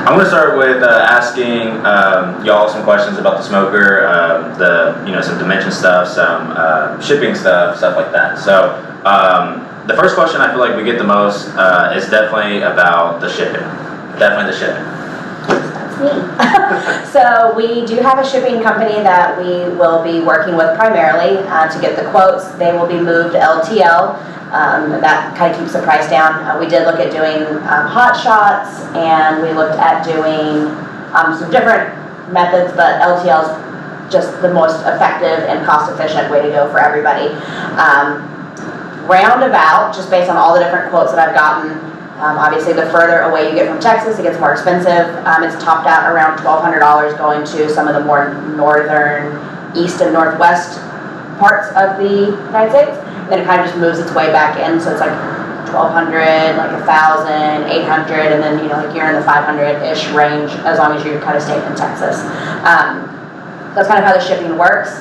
I'm going to start with asking y'all some questions about the smoker, some dimension stuff, some shipping stuff like that. So the first question I feel like we get the most is definitely about the shipping. Definitely the shipping. That's me. So we do have a shipping company that we will be working with primarily to get the quotes. They will be moved LTL. That kind of keeps the price down. We did look at doing hot shots, and we looked at doing some different methods, but LTL is just the most effective and cost-efficient way to go for everybody. Roundabout, just based on all the different quotes that I've gotten, obviously the further away you get from Texas, it gets more expensive. It's topped out around $1,200 going to some of the more northern, east and northwest parts of the United States. Then it kind of just moves its way back in, so it's like 1,200, like 1,000, 800, and then you're in the 500-ish range as long as you're kind of staying in Texas. That's kind of how the shipping works.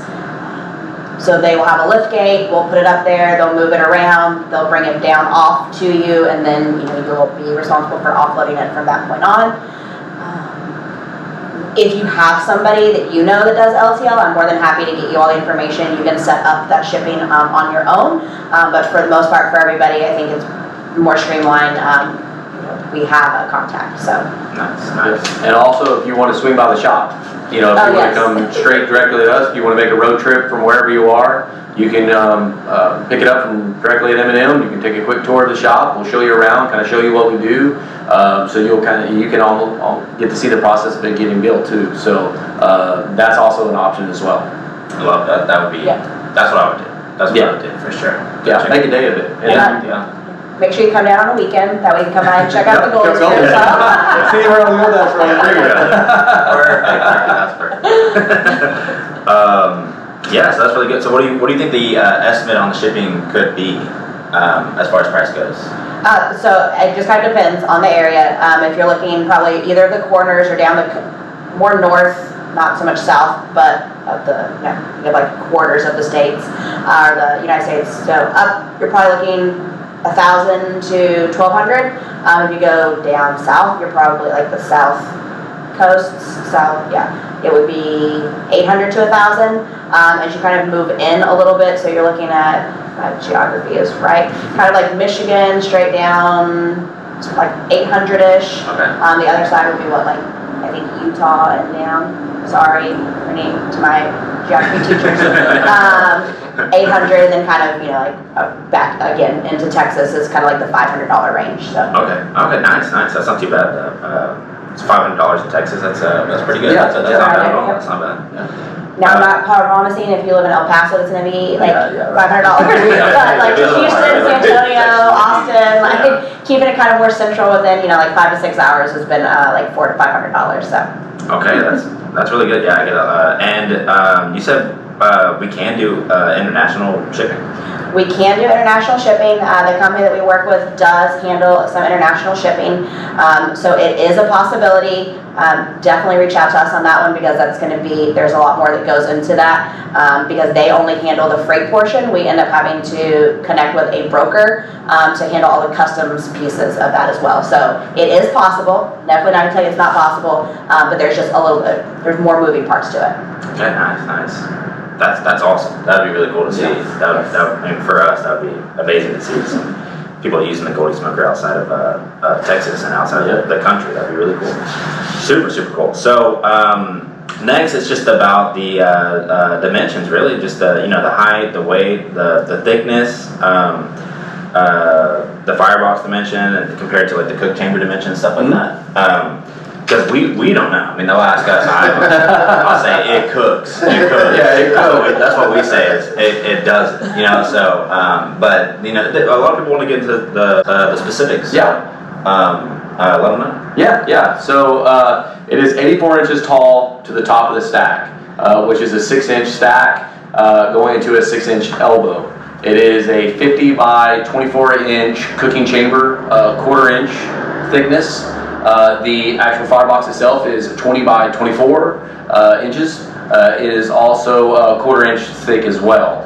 So they will have a lift gate, we'll put it up there, they'll move it around, they'll bring it down off to you, and then you'll be responsible for offloading it from that point on. If you have somebody that you know that does LTL, I'm more than happy to get you all the information. You can set up that shipping on your own, but for the most part, for everybody, I think it's more streamlined. We have a contact, so. Nice. And also, if you want to swing by the shop, if you want to come straight directly to us, if you want to make a road trip from wherever you are, you can pick it up from directly at M&M. You can take a quick tour of the shop. We'll show you around, kind of show you what we do. So you can all get to see the process of it getting built too. So that's also an option as well. I love that. That would be. Yeah. That's what I would do. That's what I would do for sure. Yeah. Make a day of it. Yeah. Make sure you come down on a weekend. That way you can come by and check out the Goldees. See where I'm going. That's right. Perfect. Yeah, so that's really good. So what do you think the estimate on the shipping could be as far as price goes? So it just kind of depends on the area. If you're looking probably either of the corners or down the more north, not so much south, but of the like quarters of the states or the United States. So up, you're probably looking 1,000 to 1,200. If you go down south, you're probably like the south coasts. South, it would be 800 to 1,000. As you kind of move in a little bit, so you're looking at geography is right, kind of like Michigan straight down, like 800-ish. Okay. The other side would be I think Utah and down. Sorry to my geography teachers. 800, and then kind of back again into Texas is kind of like the $500 range. So. Okay, nice. That's not too bad. It's $500 in Texas. That's pretty good. Yeah, that's not bad at all. That's not bad. Yeah. Now I'm not promising if you live in El Paso it's going to be like $500, but like Houston, San Antonio, Austin, keeping it kind of more central within 5 to 6 hours has been like $400 to $500. So. Okay, that's really good. Yeah, I get it. And you said we can do international shipping. We can do international shipping. The company that we work with does handle some international shipping. So it is a possibility. Definitely reach out to us on that one because that's going to be, there's a lot more that goes into that because they only handle the freight portion. We end up having to connect with a broker to handle all the customs pieces of that as well. So it is possible. Definitely not going to tell you it's not possible, but there's just a little bit, there's more moving parts to it. Okay, nice. That's awesome. That'd be really cool to see. For us, that'd be amazing to see some people using the Goldees smoker outside of Texas and outside of the country. That'd be really cool. Super cool. So next, it's just about the dimensions, really. Just the height, the weight, the thickness, the firebox dimension, and compared to like the cook chamber dimension, stuff like that. Because we don't know. I mean, they'll ask us. I'll say it cooks. Yeah, it cooks. That's what we say. It doesn't. So, but a lot of people want to get into the specifics. So, let them know. Yeah. So it is 84 inches tall to the top of the stack, which is a 6-inch stack going into a 6-inch elbow. It is a 50 by 24-inch cooking chamber, 1/4 inch thickness. The actual firebox itself is 20 by 24 inches. It is also a 1/4 inch thick as well.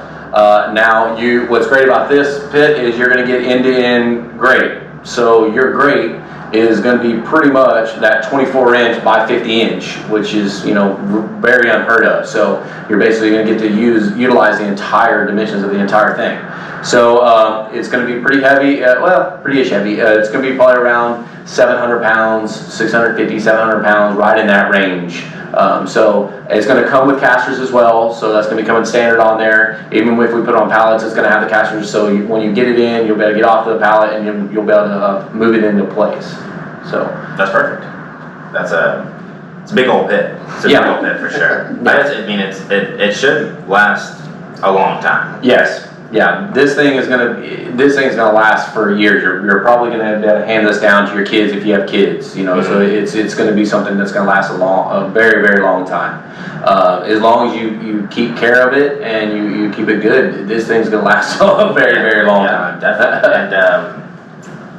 Now, what's great about this pit is you're going to get end-to-end grate. So your grate is going to be pretty much that 24 inch by 50 inch, which is, you know, very unheard of. So you're basically going to get to utilize the entire dimensions of the entire thing. So it's going to be pretty heavy, well, pretty-ish heavy. It's going to be probably around 700 pounds, 650, 700 pounds, right in that range. So it's going to come with casters as well, so that's going to be coming standard on there. Even if we put it on pallets, it's going to have the casters, so when you get it in, you'll be able to get off the pallet and you'll be able to move it into place. So that's perfect. It's a big old pit. It's a big old pit for sure. I mean, it should last a long time. Yes. Yeah, this thing is gonna last for years. You're probably gonna be able to hand this down to your kids if you have kids, you know. So it's gonna be something that's gonna last a very, very long time. As long as you keep care of it and you keep it good, this thing's gonna last a very, very long time. Definitely.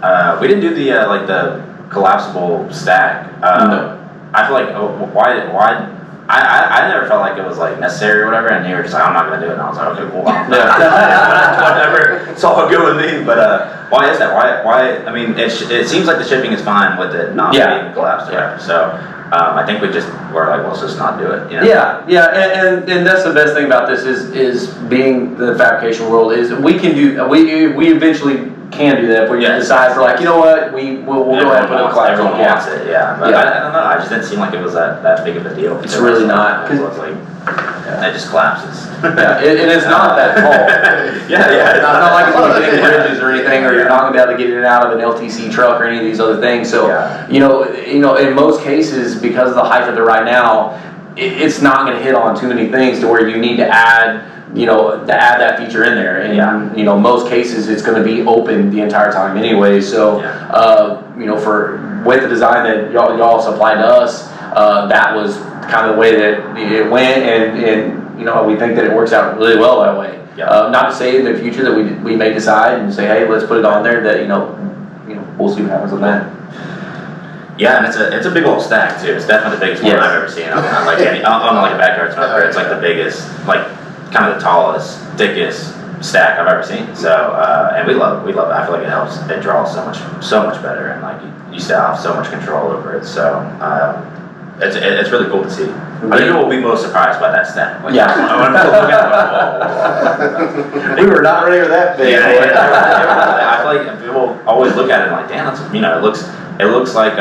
And we didn't do the like the collapsible stack. No. I feel like why. I never felt like it was like necessary or whatever, and you were just like, I'm not gonna do it, and I was like, okay, cool. Whatever, it's all good with me. But why is that? Why? I mean, it seems like the shipping is fine with it not being collapsed or whatever. So I think we just were like, well, let's just not do it. You know? Yeah, and that's the best thing about this is being the fabrication world is we can do we eventually can do that if we decide for like, you know what, we'll go ahead and put a collapse on. Wants it, but I don't know. I just didn't seem like it was that big of a deal. It's really not. It was like it just collapses. Yeah, and it's not that tall. It's not like it's going to hit bridges or anything, or you're not going to be able to get it out of an LTC truck or any of these other things. So you know, in most cases, because of the height of it right now, it's not going to hit on too many things to where you need to add that feature in there. And you know, most cases it's going to be open the entire time anyway. So you know, with the design that y'all supplied to us, that was kind of the way that it went, and you know, we think that it works out really well that way. Not to say in the future that we may decide and say, hey, let's put it on there, that you know we'll see what happens on that. Yeah, and it's a big old stack too. It's definitely the biggest one I've ever seen. On like a backyard smoker. It's like the biggest, like kind of the tallest, thickest stack I've ever seen. So and we love it. I feel like it helps. It draws so much better, and like you still have so much control over it. So it's really cool to see. I think we'll be most surprised by that stack. Like, we were not ready for that big. I feel like people always look at it like, damn, that's, you know, it looks like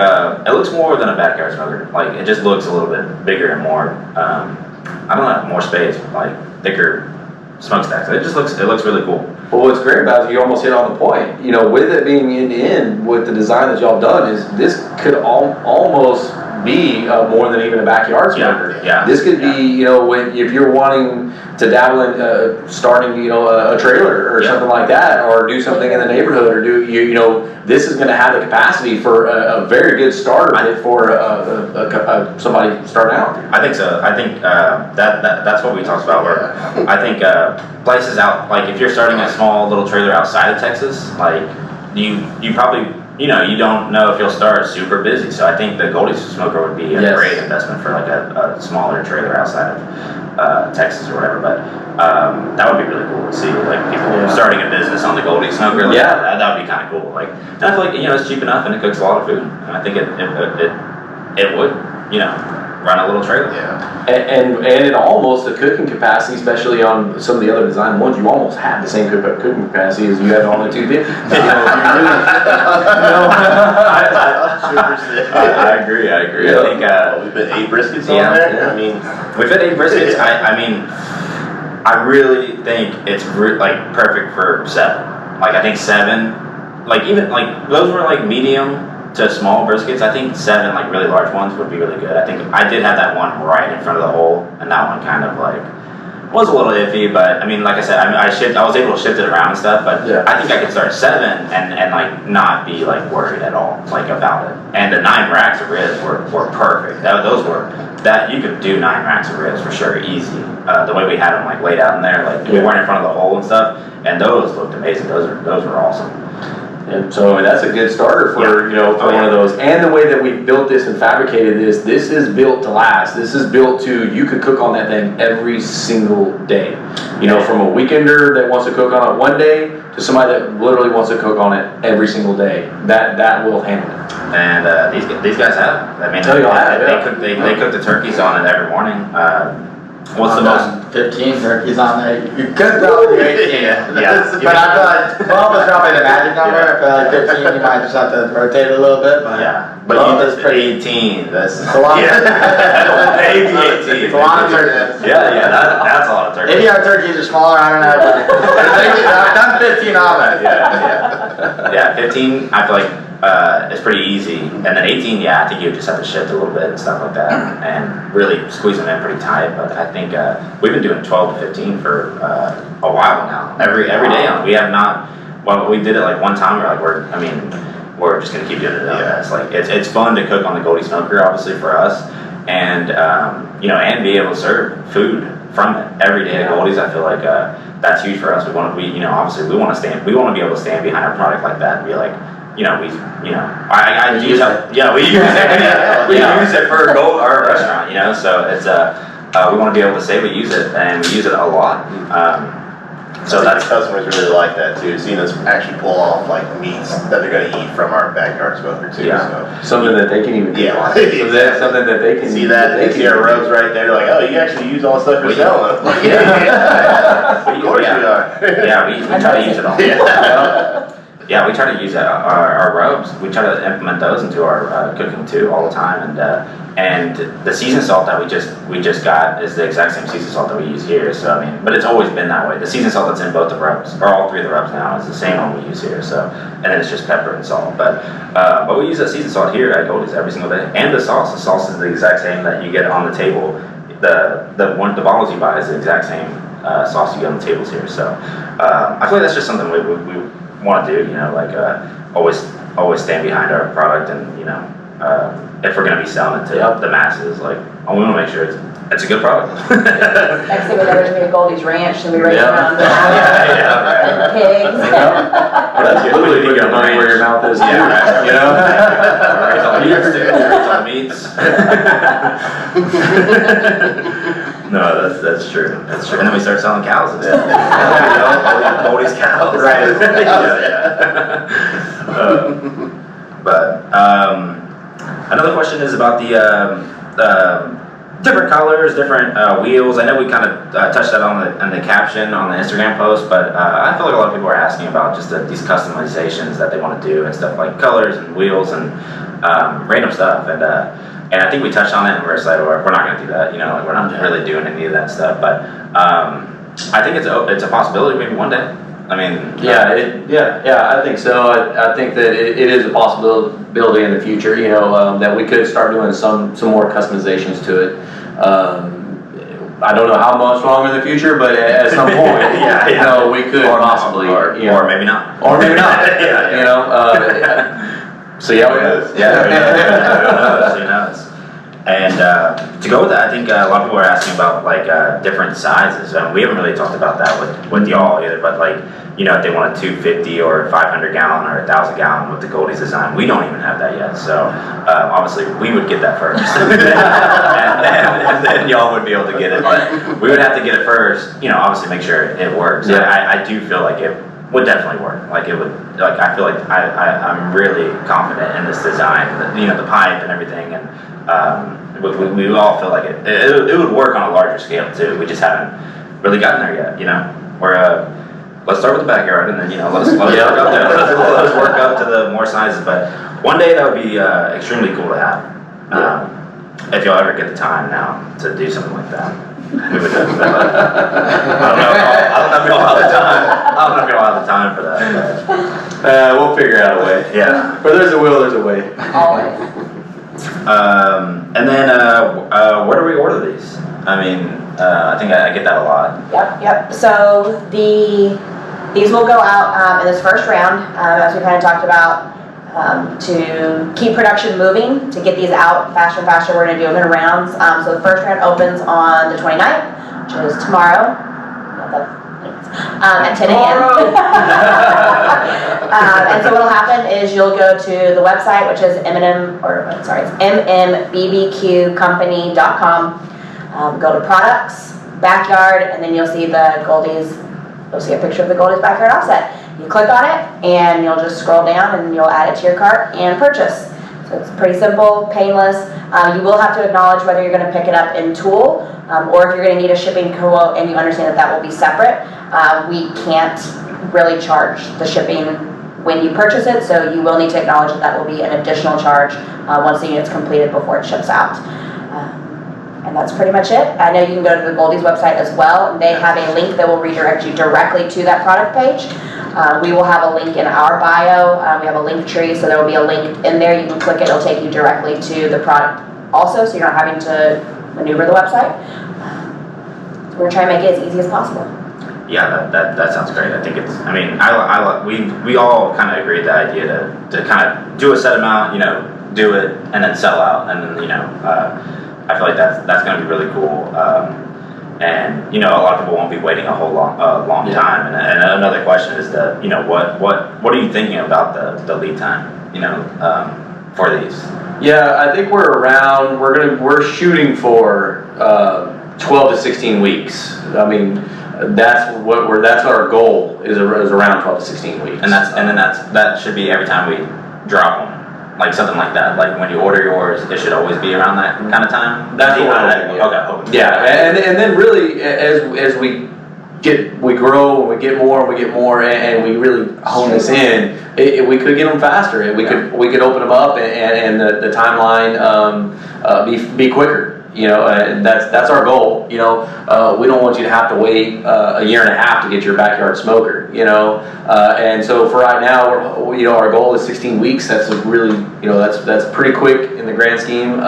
it looks more than a backyard smoker. Like it just looks a little bit bigger and more I don't know, more space, like thicker smokestacks. It looks really cool. Well, what's great about it is you almost hit on the point. You know, with it being end-to-end, with the design that y'all done, is this could almost be more than even a backyard smoker. This could be, you know, if you're wanting to dabble in starting, you know, a trailer or something like that, or do something in the neighborhood, or do you know, this is going to have the capacity for a very good starter for somebody starting out. I think so. I think that's what we talked about. Where I think places out, like if you're starting a small little trailer outside of Texas, like you probably, you know, you don't know if you'll start super busy. So I think the Goldees smoker would be a great investment for like a smaller trailer outside of Texas or whatever. But that would be really cool to see, like people starting a business on the Goldees smoker. Like, that would be kind of cool. Like, and I feel like, you know, it's cheap enough and it cooks a lot of food. And I think it would, you know, run a little trailer. And it almost, the cooking capacity, especially on some of the other design ones, you almost have the same cooking capacity as you have on the 250. I agree. I think we put 8 briskets on there. I mean, we've had 8 briskets. I mean, I really think it's like perfect for 7. Like I think 7, like even like those were like medium to small briskets. I think 7 like really large ones would be really good. I think I did have that one right in front of the hole, and that one kind of like was a little iffy. But I mean, like I said, I was able to shift it around and stuff. But I think I could start 7 and like not be like worried at all like about it. And the 9 racks of ribs were perfect. That you could do 9 racks of ribs for sure, easy. The way we had them like laid out in there, like we weren't in front of the hole and stuff, and those looked amazing. Those were awesome. And so I mean, that's a good starter for, for one of those. And the way that we built this and fabricated this is built to last. This is built to, you could cook on that thing every single day. From a weekender that wants to cook on it one day to somebody that literally wants to cook on it every single day. That will handle it. And these guys have. I mean, they cook the turkeys on it every morning. What's the most? 15 turkeys on there. You could probably do 18. Yeah. But I feel like 12 is probably the magic number. I feel like 15 you might just have to rotate it a little bit. But Yeah. 12 is pretty. 18. That's It's a lot. It's It's a lot of turkeys. Yeah, that's a lot of turkeys. Maybe our turkeys are smaller, I don't know. But I've done 15 on it. Yeah, 15, I feel like it's pretty easy. And then 18, I think you just have to shift a little bit and stuff like that and really squeeze them in pretty tight. But I think we've been doing 12 to 15 for a while now. Every day on. We have not, well, we did it like one time. We're just gonna keep doing it. It's like, it's fun to cook on the Goldees smoker, obviously for us. And, and be able to serve food from it every day at Goldees. I feel like that's huge for us. Obviously we want to be able to stand behind our product like that and be like, we use it. We use it for our restaurant, so it's we want to be able to say we use it, and we use it a lot. So that's customers really like that too, seeing us actually pull off like meats that they're gonna eat from our backyard smoker too. Yeah. Something that they can even do. Yeah. Something that they can see that. They see our rubs right there. They're like, oh, you actually use all the stuff you're selling. Like, of course we are. Yeah, we try to use it all. Yeah, we try to use our rubs. We try to implement those into our cooking too all the time. And the seasoned salt that we just got is the exact same seasoned salt that we use here. So but it's always been that way. The seasoned salt that's in both the rubs, or all three of the rubs now, is the same one we use here. So and then it's just pepper and salt. But we use that seasoned salt here at Goldees every single day. And the sauce is the exact same that you get on the table. The bottles you buy is the exact same sauce you get on the tables here. So I feel like that's just something we want to do, always stand behind our product, and if we're going to be selling it to the masses, we want to make sure it's a good product. Next thing we know, there's gonna be a Goldees ranch, and we race around and pigs. That's literally put your money where your mouth is, too. On the meats. No, that's true. That's true. And then we start selling cows instead. Goldees cows. Right. But another question is about the different colors, different wheels. I know we kind of touched that on the caption on the Instagram post, but I feel like a lot of people are asking about just these customizations that they want to do and stuff like colors and wheels and random stuff. And I think we touched on it, and we're just like, we're not going to do that. We're not really doing any of that stuff. But I think it's a possibility maybe one day. I mean, I think so. I think that it is a possibility in the future. That we could start doing some more customizations to it. I don't know how much longer in the future, but at some point, we could possibly, or maybe not, or maybe not. So who knows? Who knows? And to go with that, I think a lot of people are asking about different sizes. We haven't really talked about that with y'all either, but if they want a 250 or 500 gallon or 1,000 gallon with the Goldees design, we don't even have that yet. So obviously we would get that first, and then y'all would be able to get it. But we would have to get it first. Obviously make sure it works. Yeah. I do feel like it would definitely work. I feel like I'm really confident in this design. The pipe and everything, and we all feel like it would work on a larger scale too. We just haven't really gotten there yet. We're let's start with the backyard, and then let us work up there. Let us work up to the more sizes. But one day that would be extremely cool to have. If y'all ever get the time now to do something like that. We would do it. I don't know if y'all have the time. I don't know if y'all have the time for that. We'll figure out a way. Yeah. Where there's a will, there's a way. Always. And then where do we order these? I mean, I think I get that a lot. Yep. So these will go out in this first round, as we kind of talked about, to keep production moving, to get these out faster and faster. We're going to do them in rounds. So the first round opens on the 29th, which is tomorrow. at 10 a.m. And so what'll happen is you'll go to the website, which is mmbqcompany.com. Go to products, backyard, and then you'll see the Goldees. You'll see a picture of the Goldees backyard offset. You click on it, and you'll just scroll down, and you'll add it to your cart and purchase. So it's pretty simple, painless. You will have to acknowledge whether you're going to pick it up in tool, or if you're going to need a shipping quote, and you understand that will be separate. We can't really charge the shipping when you purchase it, so you will need to acknowledge that will be an additional charge once the unit's completed before it ships out. And that's pretty much it. I know you can go to the Goldees website as well. They have a link that will redirect you directly to that product page. We will have a link in our bio. We have a link tree, so there will be a link in there. You can click it, it'll take you directly to the product also, so you're not having to maneuver the website. So we're going to try and make it as easy as possible. Yeah, that sounds great. I think it's, I mean, we all kind of agreed the idea to kind of do a set amount, you know, do it, and then sell out, and then, you know, I feel like that's going to be really cool. And you know, a lot of people won't be waiting a whole long time. And another question is that, you know, what are you thinking about the lead time, you know, for these? Yeah, I think we're shooting for 12 to 16 weeks. I mean, that's our goal is around 12 to 16 weeks. And that should be every time we drop them. Like something like that. Like when you order yours, it should always be around that kind of time. That's what we're hoping, yeah. Okay. Yeah, and then really as we grow and we get more and we really hone this in, we could get them faster. We could open them up and the timeline be quicker. You know, and that's our goal. You know, we don't want you to have to wait a year and a half to get your backyard smoker. You know, and so for right now, our goal is 16 weeks. That's a really, you know, that's pretty quick in the grand scheme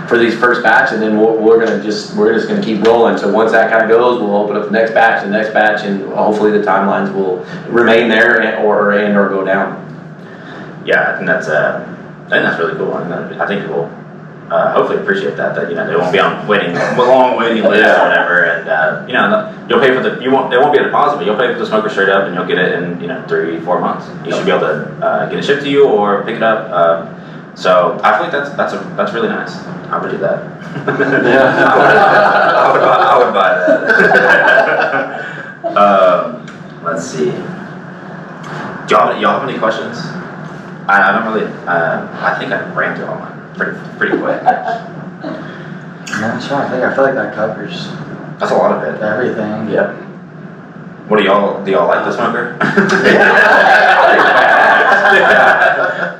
for these first batch, and then we're just gonna keep rolling. So once that kind of goes, we'll open up the next batch, and hopefully the timelines will remain there or go down. Yeah, I think that's really cool. I think people hopefully appreciate that you know, they won't be on a long waiting list or whatever, and you know, you'll pay for they won't be a deposit, but you'll pay for the smoker straight up, and you'll get it in, you know, 3-4 months. You should be able to get it shipped to you or pick it up. So I feel like that's really nice. I would do that. Yeah. I would buy that. Let's see. Do y'all have any questions? I don't really. I think I ran through all mine pretty quick. Yeah, sure. I feel like that covers That's a lot of it. everything. Yep. What do y'all like the smoker?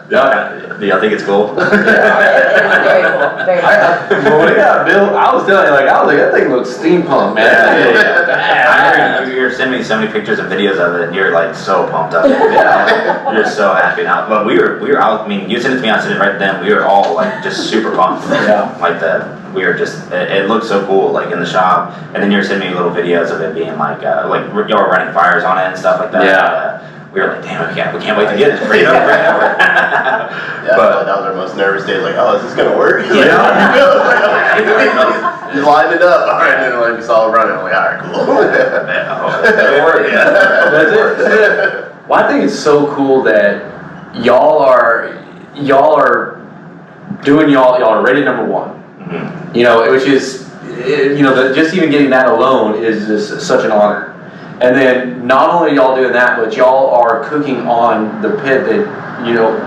Yeah. Do y'all think it's cool? It's very cool. Very cool. Well, we got Bill. I was telling you, that thing looks steampunk, man. I remember you were sending me so many pictures and videos of it, and you're like so pumped up. Yeah. You're so happy now. But we were out. I mean, you sent it to me. I sent it right then. We were all like just super pumped. Yeah. Like we were just. It looked so cool, like in the shop. And then you were sending me little videos of it being like y'all were running fires on it and stuff like that. Yeah. We were like, damn, we can't wait to get it. Bring it over. Yeah, but that was our most nervous day. Like, oh, is this gonna work? Yeah. You lined it up. All right, and then we saw it running. I'm like, all right, cool. It'll work. That's it. Well, I think it's so cool that y'all are doing y'all are rated #1. Mm-hmm. You know, which is, you know, just even getting that alone is just such an honor. And then not only y'all doing that, but y'all are cooking on the pit that, you know,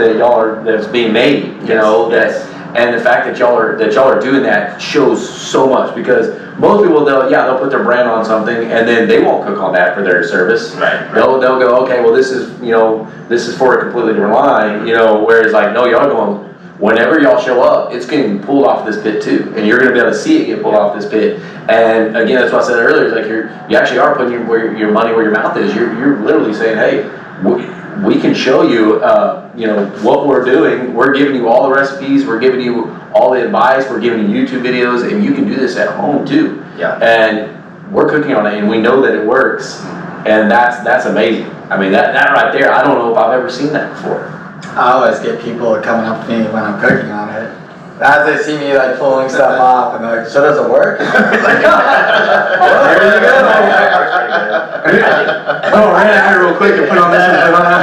that's being made. You know, and the fact that y'all are doing that shows so much, because most people they'll put their brand on something and then they won't cook on that for their service. Right. They'll go, okay, well this is for a completely different line. You know, whereas like no, y'all going. Whenever y'all show up, it's getting pulled off this pit too, and you're going to be able to see it get pulled off this pit. And again, that's what I said earlier. Is like you actually are putting your money where your mouth is. You're literally saying, hey, we can show you, you know, what we're doing. We're giving you all the recipes. We're giving you all the advice. We're giving you YouTube videos, and you can do this at home too. Yeah. And we're cooking on it, and we know that it works, and that's amazing. I mean, that right there, I don't know if I've ever seen that before. I always get people coming up to me when I'm cooking on it. As they see me like pulling stuff off, and they're like, so does it work? There you go. Oh, ran out here real quick and put on this and put on that.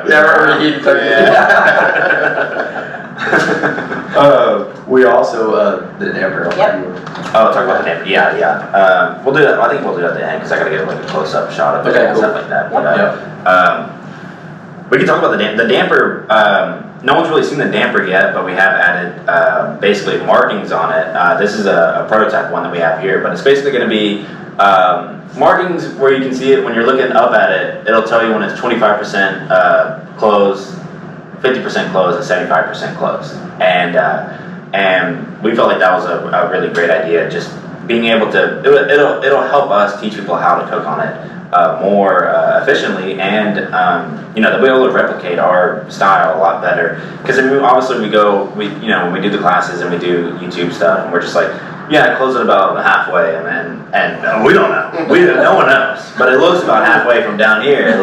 Yeah, we're reheating We also, the damper. Yep. Oh, talk about the damper. Yeah. We'll do that. I think we'll do that at the end because I gotta get like a close-up shot of it Okay, and cool. stuff like that. But, Yep. we can talk about the damper. The damper. No one's really seen the damper yet, but we have added basically markings on it. This is a prototype one that we have here, but it's basically going to be markings where you can see it when you're looking up at it. It'll tell you when it's 25% closed, 50% closed, and 75% closed. And we felt like that was a really great idea. Just being able to, it'll help us teach people how to cook on it more efficiently, and they'll be able to replicate our style a lot better. Because I mean, obviously when we do the classes and we do YouTube stuff, and we're just like, yeah, close it about halfway, and we don't know, no one knows, but it looks about halfway from down here.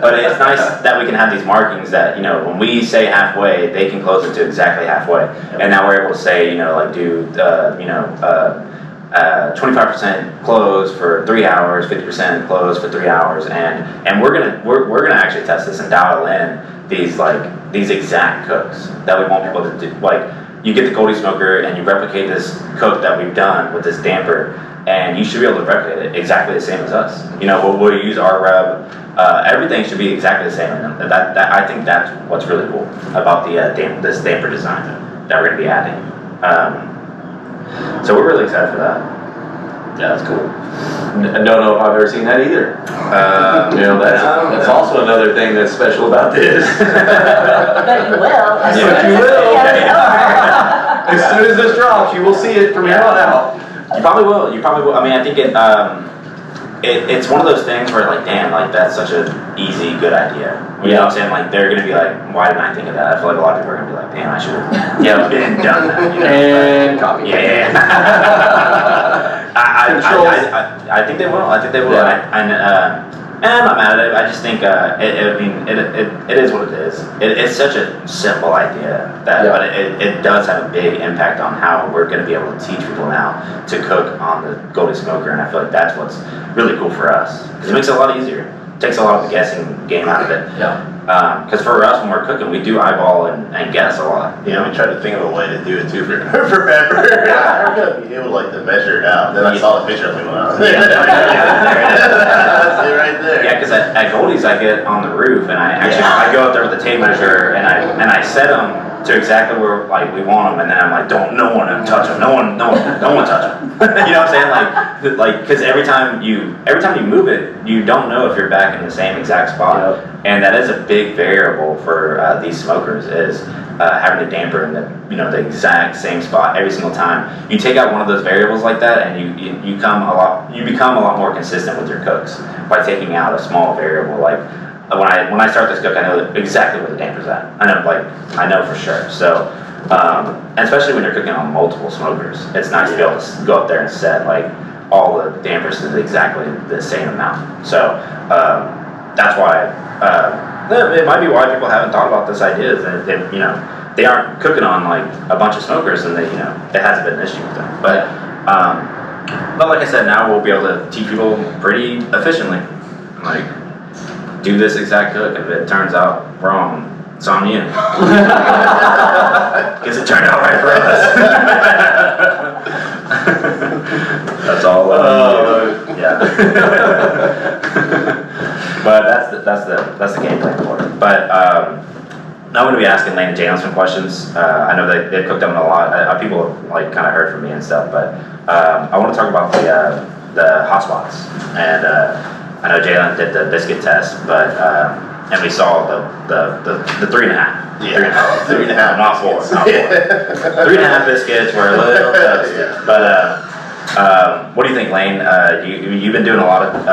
But it's nice that we can have these markings that when we say halfway, they can close it to exactly halfway, and now we're able to say 25% closed for 3 hours, 50% closed for 3 hours, and we're gonna actually test this and dial in these exact cooks that we want people to do. Like, you get the Goldees smoker and you replicate this cook that we've done with this damper, and you should be able to replicate it exactly the same as us. We'll use our rub. Everything should be exactly the same. And that I think that's what's really cool about this damper design that we're gonna be adding. So we're really excited for that. Yeah, that's cool. I don't know if I've ever seen that either. That's also another thing that's special about this. But you will. But you will. As soon as this drops, you will see it from here on out. You probably will. I mean, I think it's one of those things where like, damn, like that's such an easy, good idea. You know what I'm saying? Like, they're gonna be like, why didn't I think of that? I feel like a lot of people are gonna be like, damn, I should have been done that. And copy. Yeah. I think they will. Yeah. And I'm not mad at it. I just think it is what it is. It's such a simple idea but it does have a big impact on how we're going to be able to teach people now to cook on the Goldees smoker, and I feel like that's what's really cool for us because it makes it a lot easier. It takes a lot of the guessing game out of it. Yeah. Because for us, when we're cooking, we do eyeball and guess a lot. We try to think of a way to do it too forever. I'm gonna be able to measure it out. Then I saw the picture, I was like, wow. That's it right there. Yeah, because at Goldees I get on the roof and I go up there with a tape measure and I set them to exactly where we want them, and then I'm like, no one touch them, no one touch them. You know what I'm saying? Like because every time you move it, you don't know if you're back in the same exact spot, and that is a big variable for these smokers is having the damper in the exact same spot every single time. You take out one of those variables like that, and you become a lot more consistent with your cooks by taking out a small variable. Like when I start this cook, I know exactly where the damper's at. I know for sure. So, and especially when you're cooking on multiple smokers, it's nice to be able to go up there and set all the dampers to exactly the same amount. So that's why. It might be why people haven't thought about this idea. Is that they aren't cooking on a bunch of smokers, and it hasn't been an issue with them. But like I said, now we'll be able to teach people pretty efficiently. Do this exact cook, and if it turns out wrong, it's on you. Because it turned out right for us. That's all. Yeah. But that's the game plan for it. But now I'm going to be asking Lane and Jalen some questions. I know they've cooked them a lot. People have kind of heard from me and stuff. But I want to talk about the hot spots. And I know Jalen did the biscuit test, but and we saw the 3.5. Yeah, 3.5. Not 4. 3.5 biscuits were a little toasted. But what do you think, Lane? You've been doing a lot of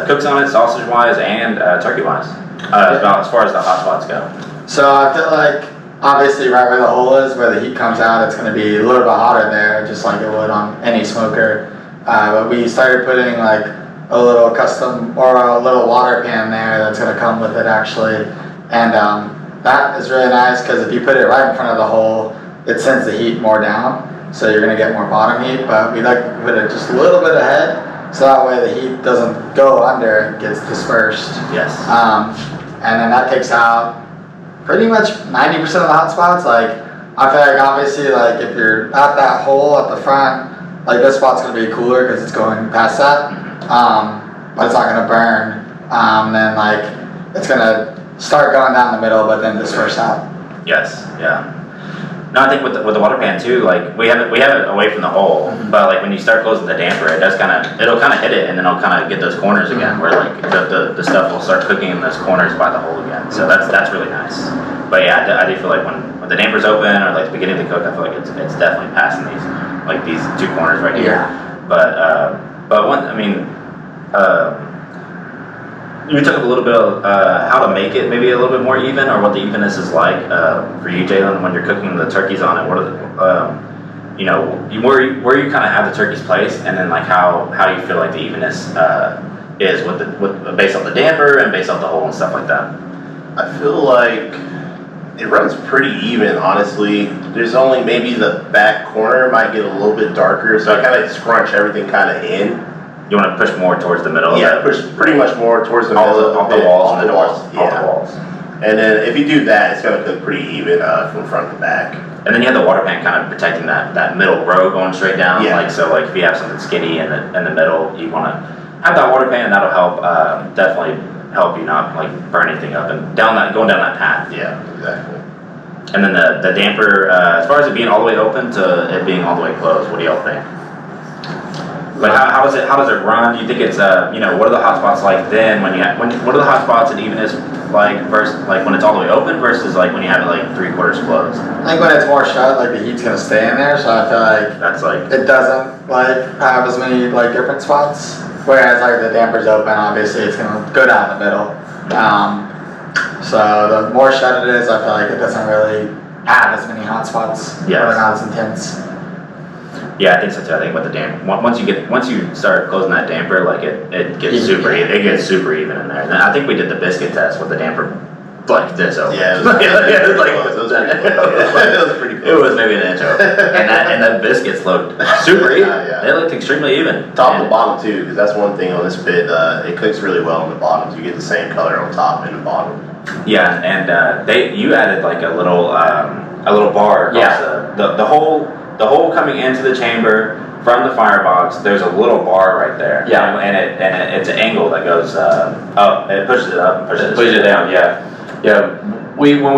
cooks on it, sausage wise and turkey wise, as far as the hot spots go. So I feel like obviously right where the hole is, where the heat comes out, it's going to be a little bit hotter there, just like it would on any smoker. But we started putting a little custom or a little water pan there that's going to come with it actually, and that is really nice because if you put it right in front of the hole, it sends the heat more down, so you're gonna get more bottom heat. But we like to put it just a little bit ahead, so that way the heat doesn't go under; it gets dispersed. Yes. And then that takes out pretty much 90% of the hot spots. Like I feel like obviously like if you're at that hole at the front, like this spot's gonna be cooler because it's going past that, but it's not gonna burn. Then like it's gonna start going down the middle, but then disperse out. Yes. Yeah. No, I think with the water pan too, like we have it away from the hole, but like when you start closing the damper, it'll kind of hit it, and then it'll kind of get those corners again, where like the stuff will start cooking in those corners by the hole again. So that's really nice. But yeah, I do feel like when the damper's open or like the beginning of the cook, I feel like it's definitely passing these two corners right here. Yeah. But one, I mean. You took up a little bit of how to make it maybe a little bit more even, or what the evenness is like for you, Jalen, when you're cooking the turkeys on it. What are the, where you kind of have the turkeys placed, and then like how you feel like the evenness is with based on the damper and based off the hole and stuff like that. I feel like it runs pretty even, honestly. There's only maybe the back corner might get a little bit darker, so I kind of scrunch everything kind of in. You want to push more towards the middle? Yeah, push pretty much more towards the middle of the walls and the walls. doors. Yeah. The walls. And then if you do that, it's gonna cook pretty even from front to back. And then you have the water pan kind of protecting that middle row going straight down. Yeah. Like so, like if you have something skinny in the middle, you want to have that water pan, and that'll help definitely help you not like burn anything up and going down that path. Yeah, exactly. And then the damper, as far as it being all the way open to it being all the way closed, what do y'all think? Like how does it run? Do you think it's what are the hot spots like then what are the hot spots and evenness like versus like when it's all the way open versus like when you have it like 3/4 closed? I think when it's more shut, like the heat's gonna stay in there, so I feel like That's like it doesn't like have as many like different spots. Whereas like the damper's open, obviously it's gonna go down the middle. So the more shut it is, I feel like it doesn't really have as many hot spots. Yes. Or not as intense. yeah, I think so too. I think with the damper, once you start closing that damper, like it gets super even in there. And I think we did the biscuit test with the damper like this open. Yeah, it was pretty close. It was maybe an inch open, and that biscuits looked super even. Yeah. They looked extremely even. Top to bottom too, because that's one thing on this pit. It cooks really well on the bottoms. You get the same color on top and the bottom. Yeah, and you added like a little bar. Yeah. The hole coming into the chamber from the firebox. There's a little bar right there. Yeah. And it's an angle that goes up. It pushes it up and pushes Pushes it down, yeah. Yeah, when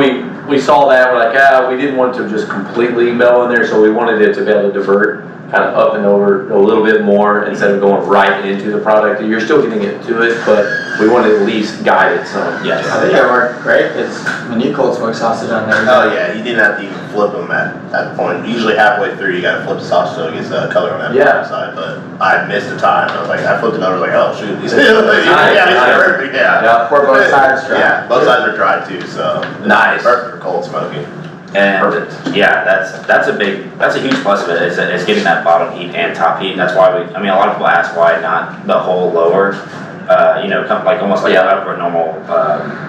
we saw that, we're like, we didn't want to just completely mellow in there, so we wanted it to be able to divert kind of up and over a little bit more instead of going right into the product. You're still getting it to it, but we wanted to at least guide it some. Yes. I think it worked great because when you cold smoke sausage on there. Oh yeah, you didn't have to even flip them at that point. Usually halfway through you gotta flip the sausage so it gets color on that bottom side. But I missed the time. I was like, I flipped it over. I was like, oh shoot, these perfect. Yeah, for both sides dry. Yeah, both sides are dry too, so Nice. perfect for cold smoking. And Perfect. yeah, that's a huge plus of it. Is getting that bottom heat and top heat. That's why a lot of people ask why not the whole lower. Almost like a normal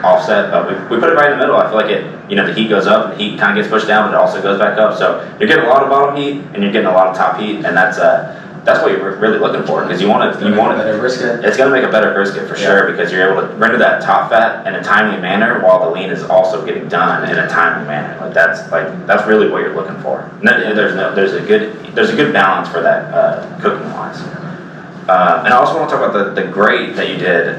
offset. We put it right in the middle. I feel like the heat goes up and the heat kind of gets pushed down, but it also goes back up. So you're getting a lot of bottom heat and you're getting a lot of top heat, and that's what you're really looking for because you want it. Better brisket. It's going to make a better brisket for sure because you're able to render that top fat in a timely manner while the lean is also getting done in a timely manner. That's really what you're looking for. There's a good balance for that cooking wise. And I also want to talk about the grate that you did.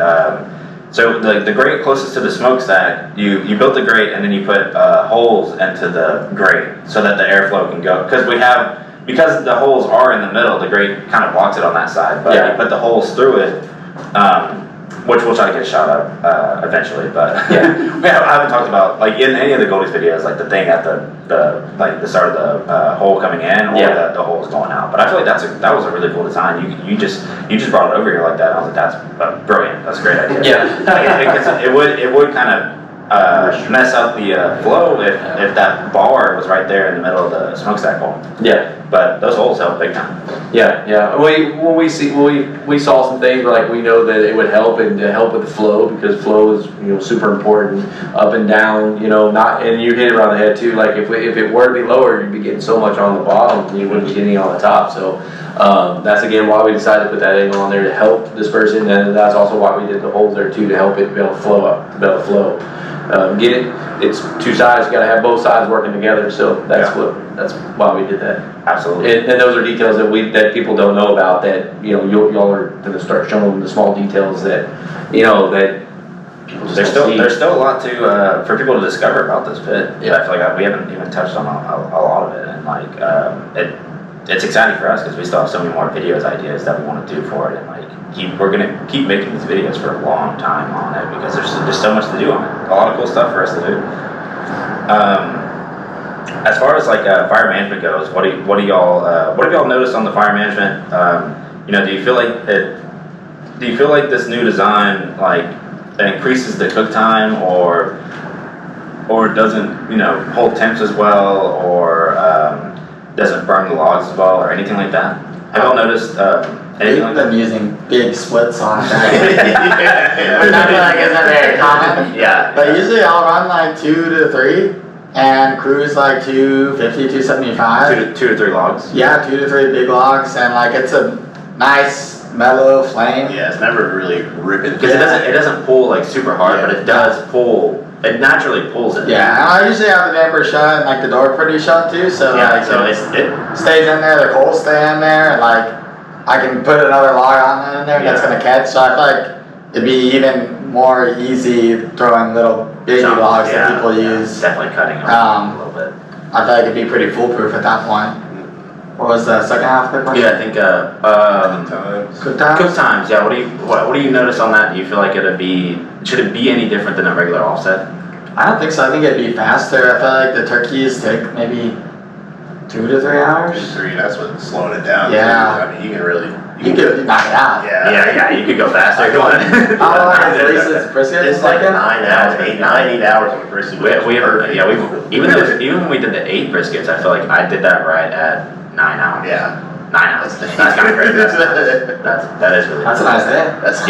So the grate closest to the smokestack, you built the grate and then you put holes into the grate so that the airflow can go. Because the holes are in the middle, the grate kind of blocks it on that side. But you put the holes through it, which we'll try to get a shot of eventually. But I haven't talked about like in any of the Goldees videos, like the thing at the start of the hole coming in or the holes going out. But I feel like that was a really cool design. You just brought it over here like that. And I was like, that's brilliant. That's a great idea. Yeah. It would kind of mess up the flow if that bar was right there in the middle of the smokestack hole. Yeah. But those holes help big time. Yeah. We saw some things where like we know that it would help and to help with the flow, because flow is super important, up and down, and you hit it around the head too. Like if it were to be lower, you'd be getting so much on the bottom and you wouldn't be getting on the top. So that's again why we decided to put that angle on there to help dispersion, and that's also why we did the holes there too, to help it be able to flow up, to be able to flow. It's two sides, you gotta have both sides working together, so that's why we did that. Absolutely. And those are details that people don't know about, that y'all are gonna start showing them the small details that that people just don't see. There's still a lot to for people to discover about this pit. Yeah, I feel like we haven't even touched on a lot of it, and it's exciting for us because we still have so many more ideas that we want to do for it, and we're gonna keep making these videos for a long time on it because there's just so much to do on it. A lot of cool stuff for us to do. As far as fire management goes, what do y'all notice on the fire management? Do you feel like this new design increases the cook time or doesn't hold temps as well, or doesn't burn the logs as well, or anything like that? Have y'all noticed anything like that? We've been using big splits on that. Which I feel like isn't very common. Yeah. But usually I'll run 2 to 3 and cruise 250, 275. Two to three logs. Yeah, 2 to 3 big logs, and it's a nice mellow flame. Yeah, it's never really ripping. Because it doesn't pull super hard, but it does pull. It naturally pulls it. Yeah, and I usually have the damper shut and the door pretty shut too, so so it stays in there, the coals stay in there, and I can put another log on in there that's gonna catch. So I feel like it'd be even more easy throwing little baby logs that people use. Definitely cutting them a little bit. I feel like it'd be pretty foolproof at that point. What was the second half of the question? Yeah, I think Cook times. Cook times. Yeah. What do you notice on that? Do you feel like should it be any different than a regular offset? I don't think so. I think it'd be faster. I feel like the turkeys take maybe 2 to 3 hours. 3, that's what's slowing it down. Yeah. I mean, you can really. You could knock it out. Yeah. You could go faster. Go on. How long is Lisa's brisket? It's 9 hours, 8 hours on the brisket. Even when we did the 8 briskets, I feel like I did that right at 9 hours. Yeah. 9 hours. That's kind of crazy. That is really. That's a nice day. That's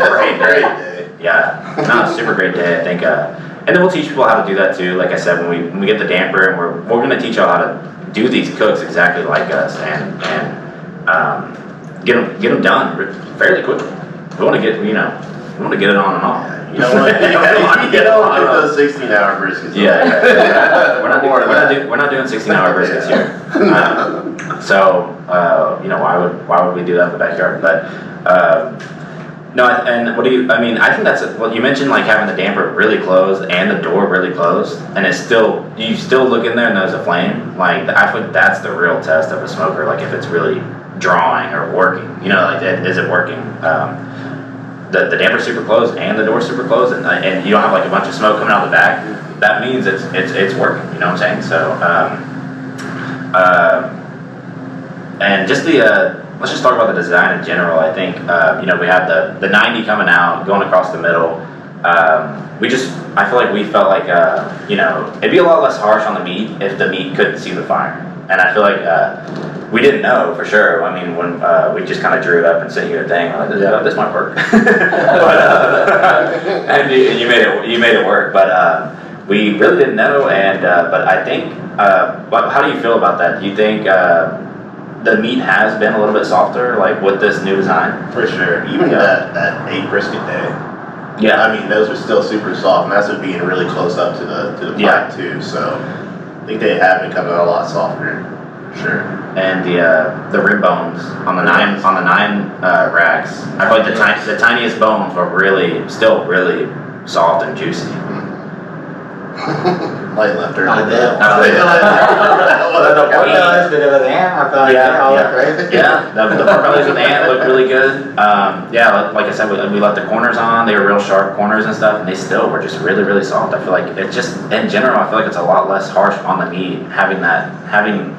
Great day. Yeah, no, super great day. I think, and then we'll teach people how to do that too. Like I said, when we get the damper, and we're going to teach y'all how to do these cooks exactly like us, and get them done fairly quickly. We want to get it on and off. You know what? You don't get those 16-hour briskets. Yeah. We're not doing 16-hour briskets here. Why would we do that in the backyard? But no, and I think that's you mentioned having the damper really closed and the door really closed, and you still look in there and there's a flame. I think that's the real test of a smoker. If it's really drawing or working, is it working? The damper's super closed and the door's super closed, and you don't have a bunch of smoke coming out the back. That means it's working. You know what I'm saying? So, and just let's just talk about the design in general. I think we have the 90 coming out, going across the middle. I feel like we felt like it'd be a lot less harsh on the meat if the meat couldn't see the fire, and I feel like. We didn't know for sure. I mean, when we just kind of drew it up and sent you a thing, this might work. And you made it work. But we really didn't know. And but I think, how do you feel about that? Do you think the meat has been a little bit softer, with this new design? For sure. Even that 8 brisket day. Yeah. I mean, those are still super soft, and that's with being really close up to the pipe too. So I think they have been coming out a lot softer. Sure. And the rib bones on the nine racks, I feel like the tiniest bones were still really soft and juicy. Light left her. I did. Pork bellies with an ant. I feel like they all look great. Yeah, the pork bellies with the ant looked really good. Like I said, we left the corners on. They were real sharp corners and stuff, and they still were just really, really soft. I feel like it's just, in general, I feel like it's a lot less harsh on the meat having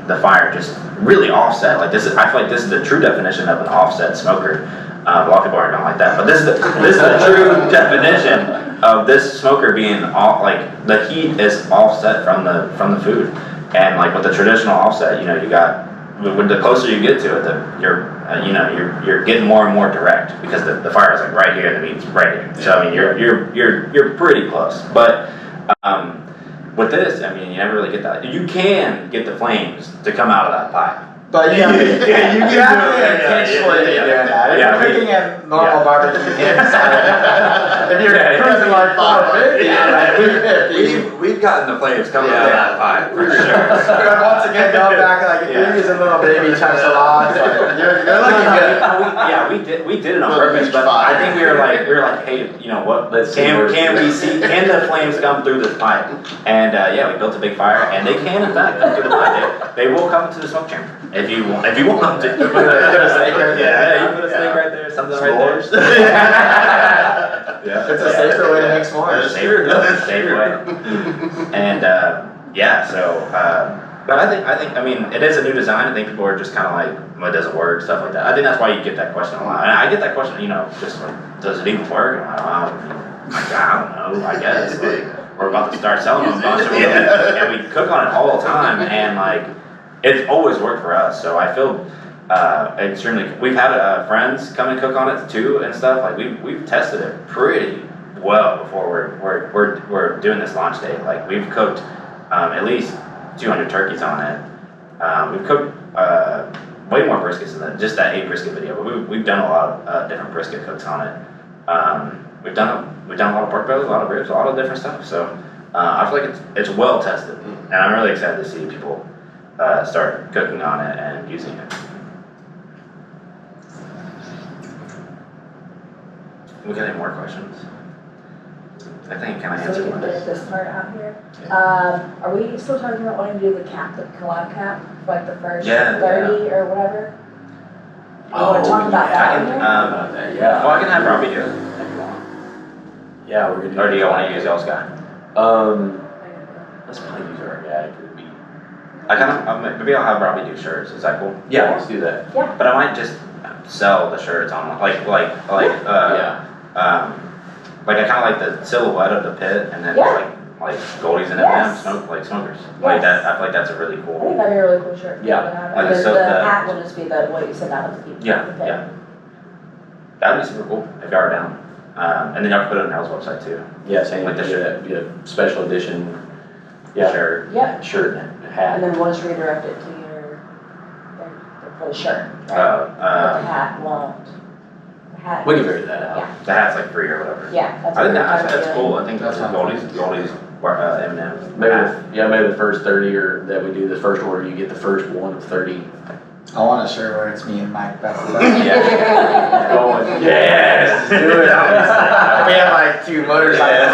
the fire just really offset. I feel like this is the true definition of an offset smoker. A lot of people aren't gonna like that, but this is the true definition of this smoker being all, like, the heat is offset from the food. And like with the traditional offset, you know, you got, with the closer you get to it, you're getting more and more direct because the fire is like right here and the meat's right here. So I mean, you're pretty close. But with this, I mean, you never really get that. You can get the flames to come out of that pipe. But you have to intentionally be doing that. If you're cooking in normal barbecue pits, if you're cruising like 450, like 350. We've gotten the flames coming out of that pipe, for sure. Once again, going back, like, if you're using little baby chunks of logs, like, you're looking good. We did it on purpose, but I think we were like, hey, you know what? Can the flames come through this pipe? And yeah, we built a big fire, and they can in fact come through the pipe. They will come into the smoke chamber if you want them to. Put a steak right there. Yeah, you put a steak right there, something right there. Yeah, it's a safer way to make s'mores. Safer way. And yeah, so. But I mean, it is a new design. I think people are just kind of like, well, it doesn't work, stuff like that. I think that's why you get that question a lot. And I get that question, you know, just like, does it even work? And I don't know, I guess. Like, we're about to start selling them a bunch of them, and we cook on it all the time, and like, it's always worked for us. So I feel extremely. We've had friends come and cook on it too and stuff. Like we've tested it pretty well before we're doing this launch day. Like we've cooked at least 200 turkeys on it. We've cooked way more briskets than just that 8 brisket video, but we've done a lot of different brisket cooks on it. We've done a lot of pork belly, a lot of ribs, a lot of different stuff. So I feel like it's well tested, and I'm really excited to see people start cooking on it and using it. We got any more questions? I think kind of So we answered can one. get this part out here. Are we still talking about wanting to do the cap, the collab cap, like the first 30 or whatever? You want to talk about that on here? Well, I can have Robbie do it if you want. Yeah, we're gonna. Or do you want to use y'all's guy? Let's probably use our guy for the meat. Maybe I'll have Robbie do shirts. Is that cool? Yeah, let's do that. Yeah. But I might just sell the shirts on like I kind of like the silhouette of the pit, and then like Goldees and Yes. smokers. Like that. I feel like that's a really I think cool. that'd be a really cool shirt. Yeah. to have. Like And then so the the- hat will just be what you said, that was the. Yeah. That'd be super cool if y'all are down. And then y'all can put it on Hell's website too. Yeah, same Like like the be a special edition. Yeah, Shirt. Yeah, shirt and hat. and then we'll just redirect it to for the shirt. Right? But the hat won't. The hat. We can figure that out. Yeah, The hat's like free or whatever. yeah, that's I what think we're talking that's about cool. doing. I think that's That's Goldees M&M. Maybe the first 30 or that we do the first order, you get the first one of 30. I want a shirt where it's me and Mike back to back. Yeah. Going. Yes. Do it. We have like 2 motorcycles.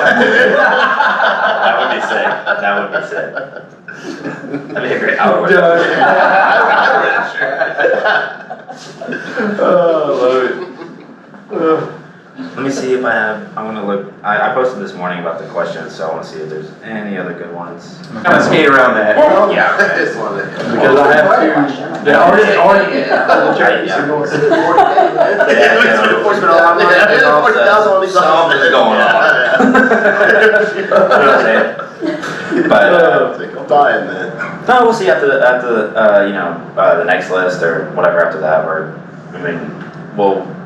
That would be sick. That would be sick. That'd be a great hour. Let me see if I have. I'm gonna look. I posted this morning about the questions, so I want to see if there's any other good ones. Kind of skate around that. Yeah. Just wanted. Because I have to. The Enforcement alarm is off, something's going on. You know what I'm saying? But Buying that. no, we'll see after the next list or whatever after that.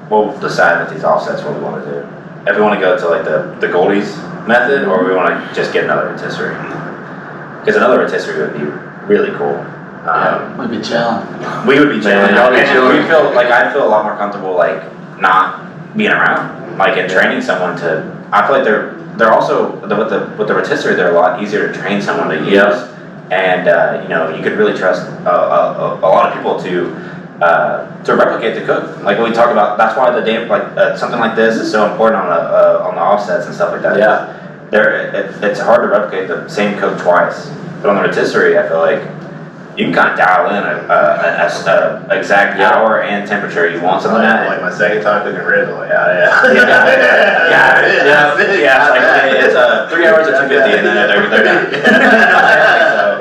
We'll decide with these offsets what we want to do. If we want to go to like the Goldees method, or we want to just get another rotisserie. Because another rotisserie would be really cool. We'd be chilling. We would be chilling. y'all be And chilling. I'd feel a lot more comfortable like not being around, like and training someone to. I feel like they're also with the rotisserie, they're a lot easier to train someone to use. Yeah. And you could really trust a lot of people to replicate the cook. Like when we talk about, that's why something like this is so important on the offsets and stuff like that. Yeah. It's hard to replicate the same cook twice. But on the rotisserie, I feel like you can kind of dial in a exact hour and temperature you want something at. Like my second time cooking ribs, I'm like, It's 3 hours at 250, and then they're done.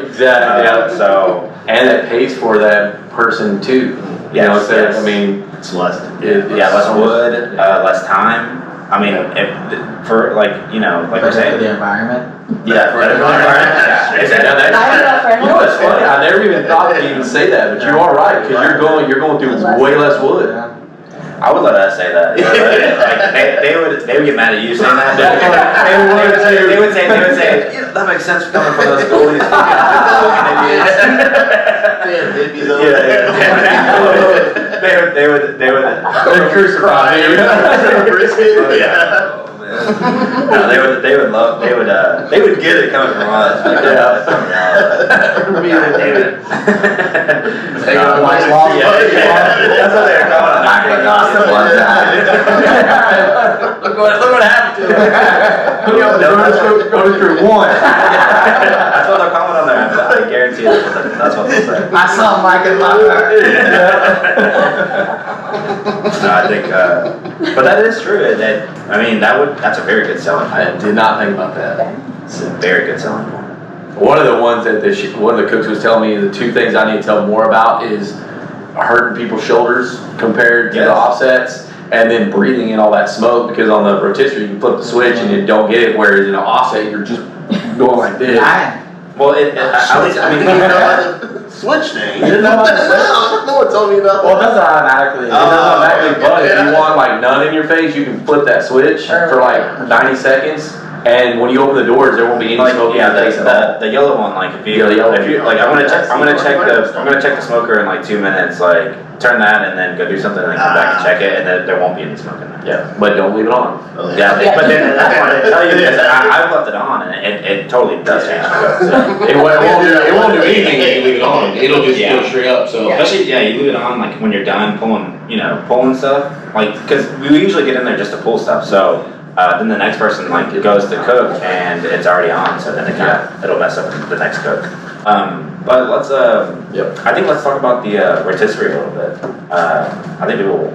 Exactly. Yeah. So And it pays for that person too. Yes, yes. I mean, it's less. less wood, less time. I mean, for like, you know, like we're Better for saying. the environment. Yeah, for the environment. Yeah, exactly. You know what's funny? I never even thought to even say that, but you are right, because you're going through way less wood. Yeah. I would let us say that. Like, they would get mad at you saying that. But they would say, yeah, that makes sense coming from those Goldees. They would crucify me. No, they would get it coming from us. Like, that's what they're calling it. Look what happened to him. Go through one. That's what they're calling on there. I guarantee that's what they'll say. I saw Mike and Lockhart. No, I think, but that is true. I mean, that's a very good selling point. I did not think about that. It's a very good selling point. One of the ones that one of the cooks was telling me, the two things I need to tell more about is hurting people's shoulders compared to the offsets, and then breathing in all that smoke, because on the rotisserie you can flip the switch and you don't get it, whereas in an offset you're just going like this. Well, at least, I mean, You know how the switch thing. You didn't know about the switch? No one told me about Well, that. it does automatically. It doesn't automatically, but if you want like none in your face, you can flip that switch for like 90 seconds, and when you open the doors, there won't be any smoke in your face at all. the yellow one, like if you like, I'm gonna check the smoker in like 2 minutes, like turn that and then go do something and then come back and check it, and then there won't be any smoke in there. Yeah, but don't leave it on. Yeah, but then that's why they tell you, because I've left it on and it totally does change the cook. It won't do anything if you leave it on. It'll just go straight up. So Especially, you leave it on like when you're done pulling stuff, like, because we usually get in there just to pull stuff, so then the next person like goes to cook and it's already on, so then it'll mess up the next cook. But let's I think let's talk about the rotisserie a little bit. I think people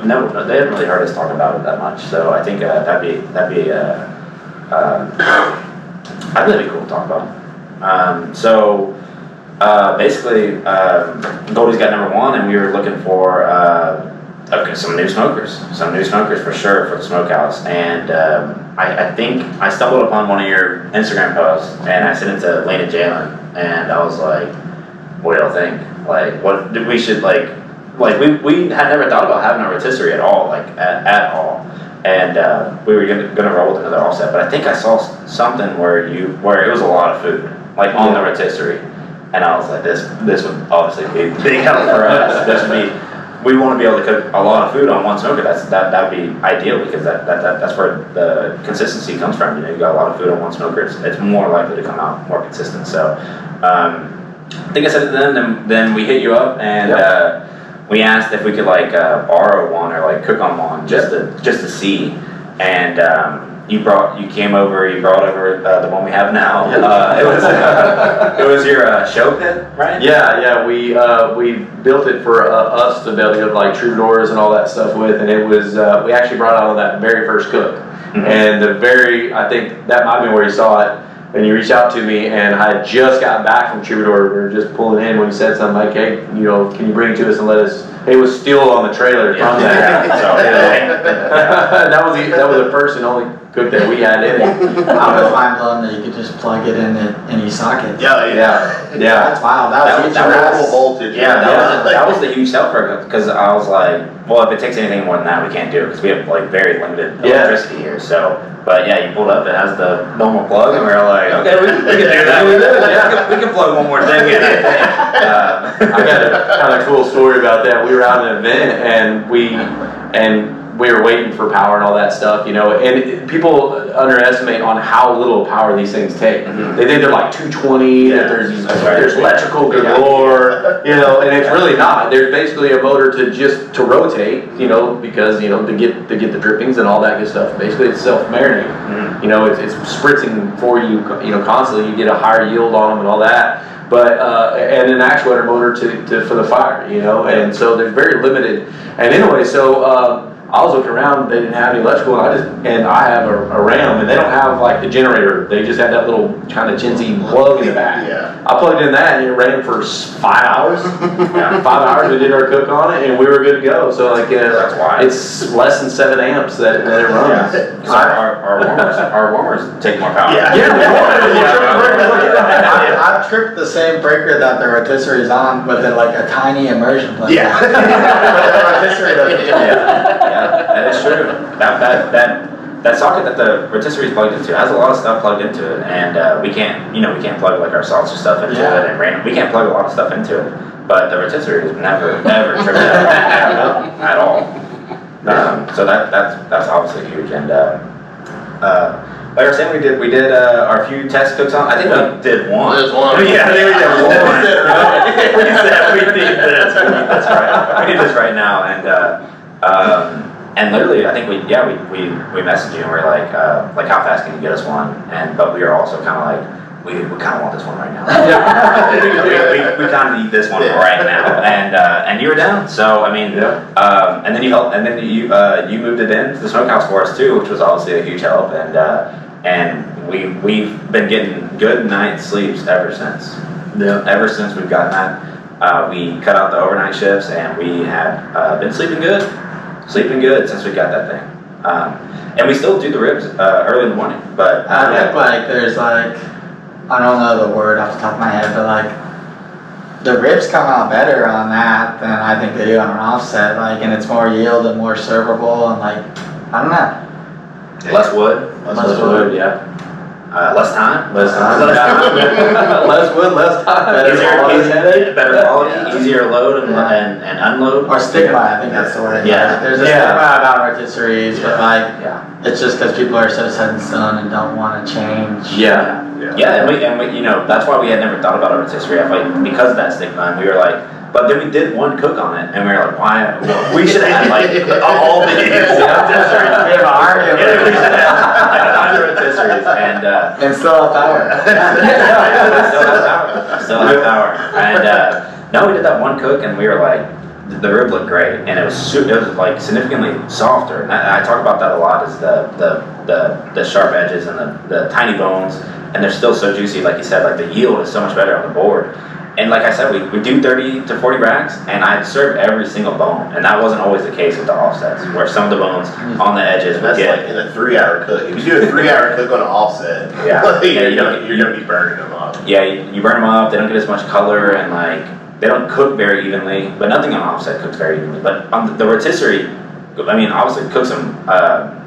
they haven't really heard us talk about it that much, so I think that'd be I think that'd be cool to talk about. Basically, Goldees got #1, and we were looking for some new smokers for sure for the smokehouse. And I think I stumbled upon one of your Instagram posts, and I sent it to Lane and Jalen, and I was like, "What do y'all think? Like, what we should like we had never thought about having a rotisserie at all, like at all." And we were gonna roll with another offset, but I think I saw something where it was a lot of food, like on the rotisserie, and I was like, this would obviously be big help for us. We want to be able to cook a lot of food on one smoker. That'd be ideal, because that's where the consistency comes from. You got a lot of food on one smoker. It's more likely to come out more consistent. So I think I said it then we hit you up, and we asked if we could like borrow one or like cook on one just to see, and you brought over the one we have now. It was your show pit, right? Yeah, we built it for us to be able to get like troubadours and all that stuff with, and it was we actually brought out on that very first cook, and I think that might have been where you saw it. And you reached out to me, and I had just gotten back from Troubadour. We were just pulling in when you said something like, "Hey, can you bring it to us and let us?" It was still on the trailer from that. So, that was the first and only cook that we had in it. I was mind blown that you could just plug it in at any socket. Yeah. That's wild. That was Variable voltage. That was the huge sell for it, because I was like, well, if it takes anything more than that, we can't do it, because we have like very limited electricity here. So, but you pulled up, it has the normal plug, and we were like, okay, we can do that. We can plug one more thing in. I got a kind of cool story about that. We were out at an event, and we were waiting for power and all that stuff, and people underestimate on how little power these things take. They think they're like 220, that there's electrical galore, and it's really not. There's basically a motor to rotate, because to get the drippings and all that good stuff. Basically, it's self-marinating. It's spritzing for you, constantly. You get a higher yield on them and all that. But and an actuator motor for the fire, and so they're very limited. And anyway, so I was looking around, they didn't have any electrical, and I have a Ram, and they don't have like the generator. They just had that little kind of chintzy plug in the back. Yeah. I plugged in that, and it ran for 5 hours. 5 hours, we did our cook on it, and we were good to go. So like, That's why. it's less than 7 amps that it runs. Because our warmers take more power. Yeah. I've tripped the same breaker that the rotisserie's on with like a tiny immersion plug. Yeah. But the rotisserie doesn't. Yeah, that is true. That socket that the rotisserie is plugged into has a lot of stuff plugged into it, and we can't plug like our salsa stuff into it, and we can't plug a lot of stuff into it. But the rotisserie has never tripped out at all. So that's obviously huge, and like I was saying, we did our few test cooks on. I think we did one. There's one. Yeah, I think we did one. We said we need this. We need this right. We need this right now, and literally, I think we messaged you and we're like how fast can you get us one? But we are also kind of like we kind of want this one right now. we kind of need this one right now, and you were down. So I mean, and then you moved it into the smokehouse for us too, which was obviously a huge help, and we've been getting good night's sleeps ever since. Yeah. Ever since we've gotten that, we cut out the overnight shifts, and we have been sleeping good since we got that thing. And we still do the ribs early in the morning, but I think like there's like, I don't know the word off the top of my head, but like the ribs come out better on that than I think they do on an offset. Like, and it's more yield and more servable, and like I don't know. less wood, Less wood. Yeah. less time, Less time. Less wood, less time. better quality, easier load and unload. Or stigma, I think that's the word. Yeah. There's a stigma about rotisseries, but like, Yeah. it's just because people are so set in stone and don't want to change. Yeah. Yeah, and we that's why we had never thought about a rotisserie. Like because of that stigma, and we were like, but then we did one cook on it, and we were like, why? We should have had like all these rotisseries. We have an army of Yeah, we should have 100 rotisseries, and still have power. still have power. And no, we did that one cook, and we were like, the rib looked great, and it was like significantly softer. And I talk about that a lot, is the sharp edges and the tiny bones, and they're still so juicy. Like you said, like the yield is so much better on the board. And like I said, we do 30 to 40 racks, and I'd serve every single bone, and that wasn't always the case with the offsets, where some of the bones on the edges would That's get. like in a 3-hour cook. If you do a 3-hour cook on an offset, you're gonna be burning them up. Yeah, you burn them up. They don't get as much color, and like they don't cook very evenly. But nothing on offset cooks very evenly. But on the rotisserie, I mean, obviously cooks them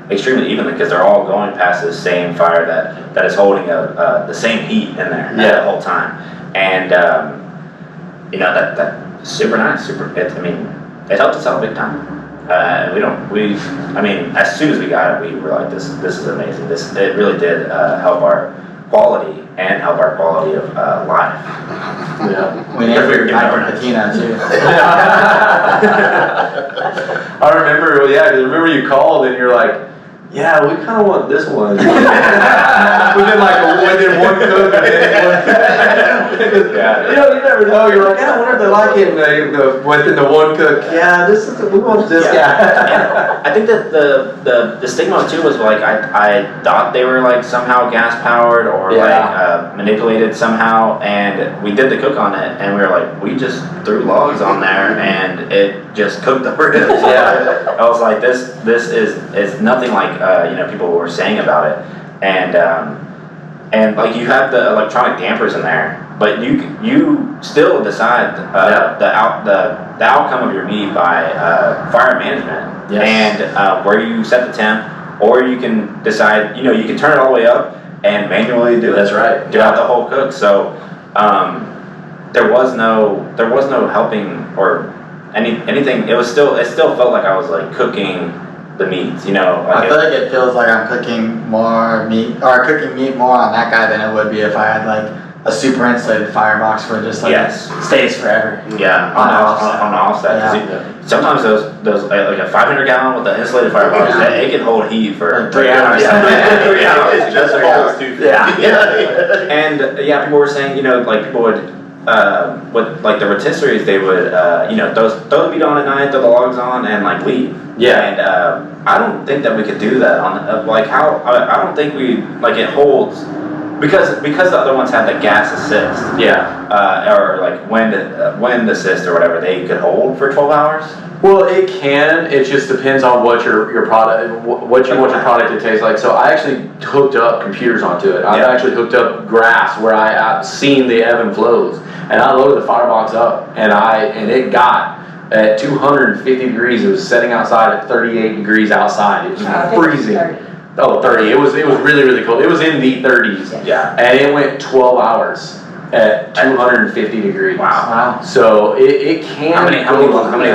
extremely evenly, because they're all going past the same fire that is holding the same heat in there the whole time. And that's super nice. It helped us out big time. I mean, as soon as we got it, we were like, this is amazing. It really did help our quality and help our quality of life. Yeah. We named your patina too. I remember you called and you're like, yeah, we kind of want this one. within one cook. You never know. You're like, I wonder if they like it within the one cook. Yeah, we want this guy. I think that the stigma too was like, I thought they were like somehow gas powered or like manipulated somehow, and we did the cook on it, and we were like, we just threw logs on there and it just cooked the ribs. I was like, this is nothing like people were saying about it, and like you have the electronic dampers in there, but you still decide the outcome of your meat by fire management and where you set the temp, or you can decide you can turn it all the way up and manually do it. That's right. Throughout the whole cook. So there was no helping or anything. It still felt like I was like cooking the meats, I feel like it feels like I'm cooking more meat, or cooking meat more on that guy than it would be if I had like a super insulated firebox where it just like stays forever. Yeah, on the offset. Yeah. Sometimes those like a 500 gallon with an insulated firebox, it can hold heat for like 3 hours. 3 hours. It's just 3 hours too. Yeah. And people were saying, like people would with like the rotisseries, they would, throw the meat on at night, throw the logs on, and like leave. Yeah. And I don't think that we could do that on I don't think it holds because the other ones have the gas assist. Yeah. Or like wind assist or whatever, they could hold for 12 hours. Well, it can. It just depends on what your product, what you want your product to taste like. So I actually hooked up computers onto it. I've actually hooked up graphs where I've seen the ebb and flows, and I loaded the firebox up, and it got at 250 degrees. It was setting outside at 38 degrees outside. It was freezing. 30. It was really, really cold. It was in the 30s. Yeah. And it went 12 hours at 250 degrees. Wow. So it can. How many logs? How many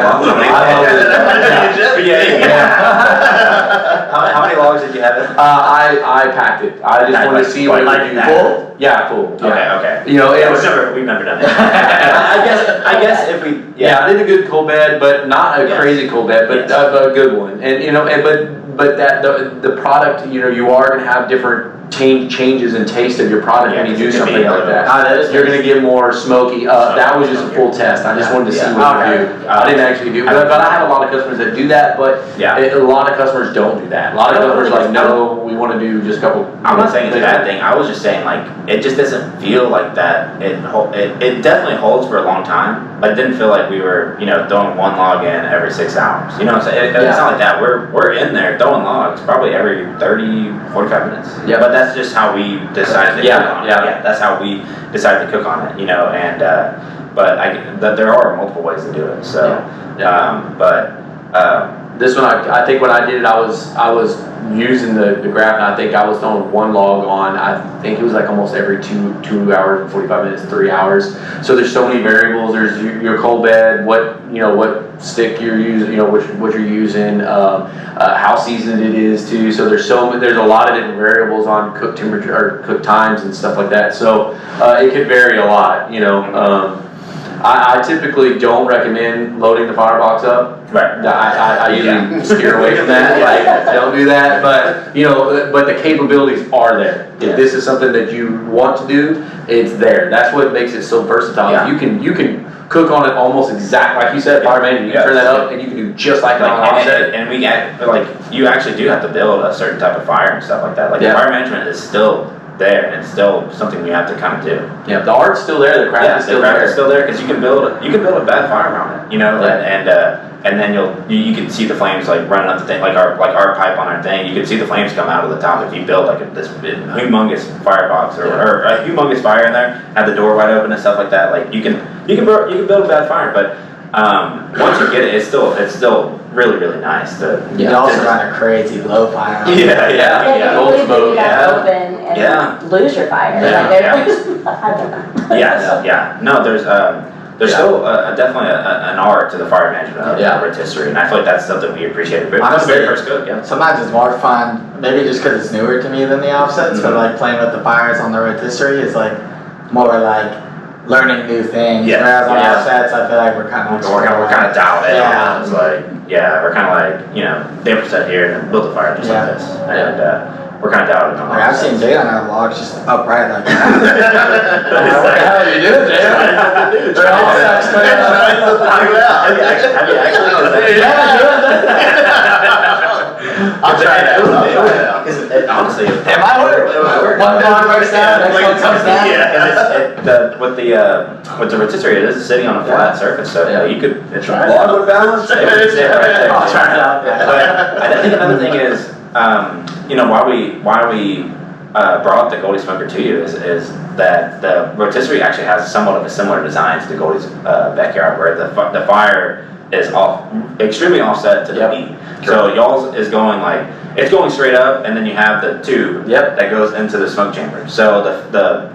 logs did you have? I packed it. I just wanted to see what it would do. Full? Yeah, full. Yeah. Okay. You know, we've never done that. I guess if we. Yeah, I did a good cold bed, but not a crazy cold bed, but a good one. And but that the product, you are going to have different changes in taste of your product when you do something like that. You're going to get more smoky. That was just a full test. I just wanted to see what you do. I didn't actually do, but I have a lot of customers that do that. But a lot of customers don't do that. A lot of customers are like, no, we want to do just a couple. I'm not saying it's a bad thing. I was just saying it just doesn't feel like that. It definitely holds for a long time, but it didn't feel like we were throwing one log in every 6 hours. You know what I'm saying? It's not like that. We're in there throwing logs probably every 30, 45 minutes. Yeah. But that's just how we decided to cook on it. Yeah, that's how we decided to cook on it. And but there are multiple ways to do it. So, this one, I think when I did it, I was using the graph, and I think I was throwing one log on. I think it was like almost every 2 hours and 45 minutes, 3 hours. So there's so many variables. There's your cold bed, what stick you're using, what you're using, how seasoned it is too. So there's a lot of different variables on cook temperature or cook times and stuff like that. So it could vary a lot. I typically don't recommend loading the firebox up. Right. I usually steer away from that. Don't do that. But but the capabilities are there. If this is something that you want to do, it's there. That's what makes it so versatile. Yeah. You can cook on it almost exactly like you said, fire management. You can turn that up and you can do just like on offset. And you actually do have to build a certain type of fire and stuff like that. Like the fire management is still there, and it's still something we have to kind of do. Yeah, the art's still there, the craft is still there. Is still there because you can build a bad fire around it, and then you can see the flames like running up the thing, like our pipe on our thing. You can see the flames come out of the top if you build like this humongous firebox or a humongous fire in there, have the door wide open and stuff like that. Like you can build a bad fire, but once you get it, it's still really, really nice to. You also run a crazy blow fire. Yeah. Old You smoke. leave that open and lose your fire. No, there's still definitely an art to the fire management of the rotisserie, and I feel like that's something we appreciated. But honestly, very first cook, sometimes it's more fun, maybe just because it's newer to me than the offsets, but like playing with the fires on the rotisserie is like more like learning new things. Whereas on offsets, I feel like we're kind of dialed in. Yeah, it's like we're kind of like they set here and then build a fire just like this, and we're kind of dialed in. I've seen Jay on our logs just upright like that. What the hell are you doing, Jay? They're all Have you actually? I'll try that. Because honestly, am I working? One log works down, next one comes down. Yeah, with the rotisserie, it is sitting on a flat surface, so you could log with balance. I'll try it out. But I think another thing is, why we brought the Goldees smoker to you is that the rotisserie actually has somewhat of a similar design to the Goldees backyard, where the fire is extremely offset to the meat. So y'all's is going it's going straight up, and then you have the tube that goes into the smoke chamber. So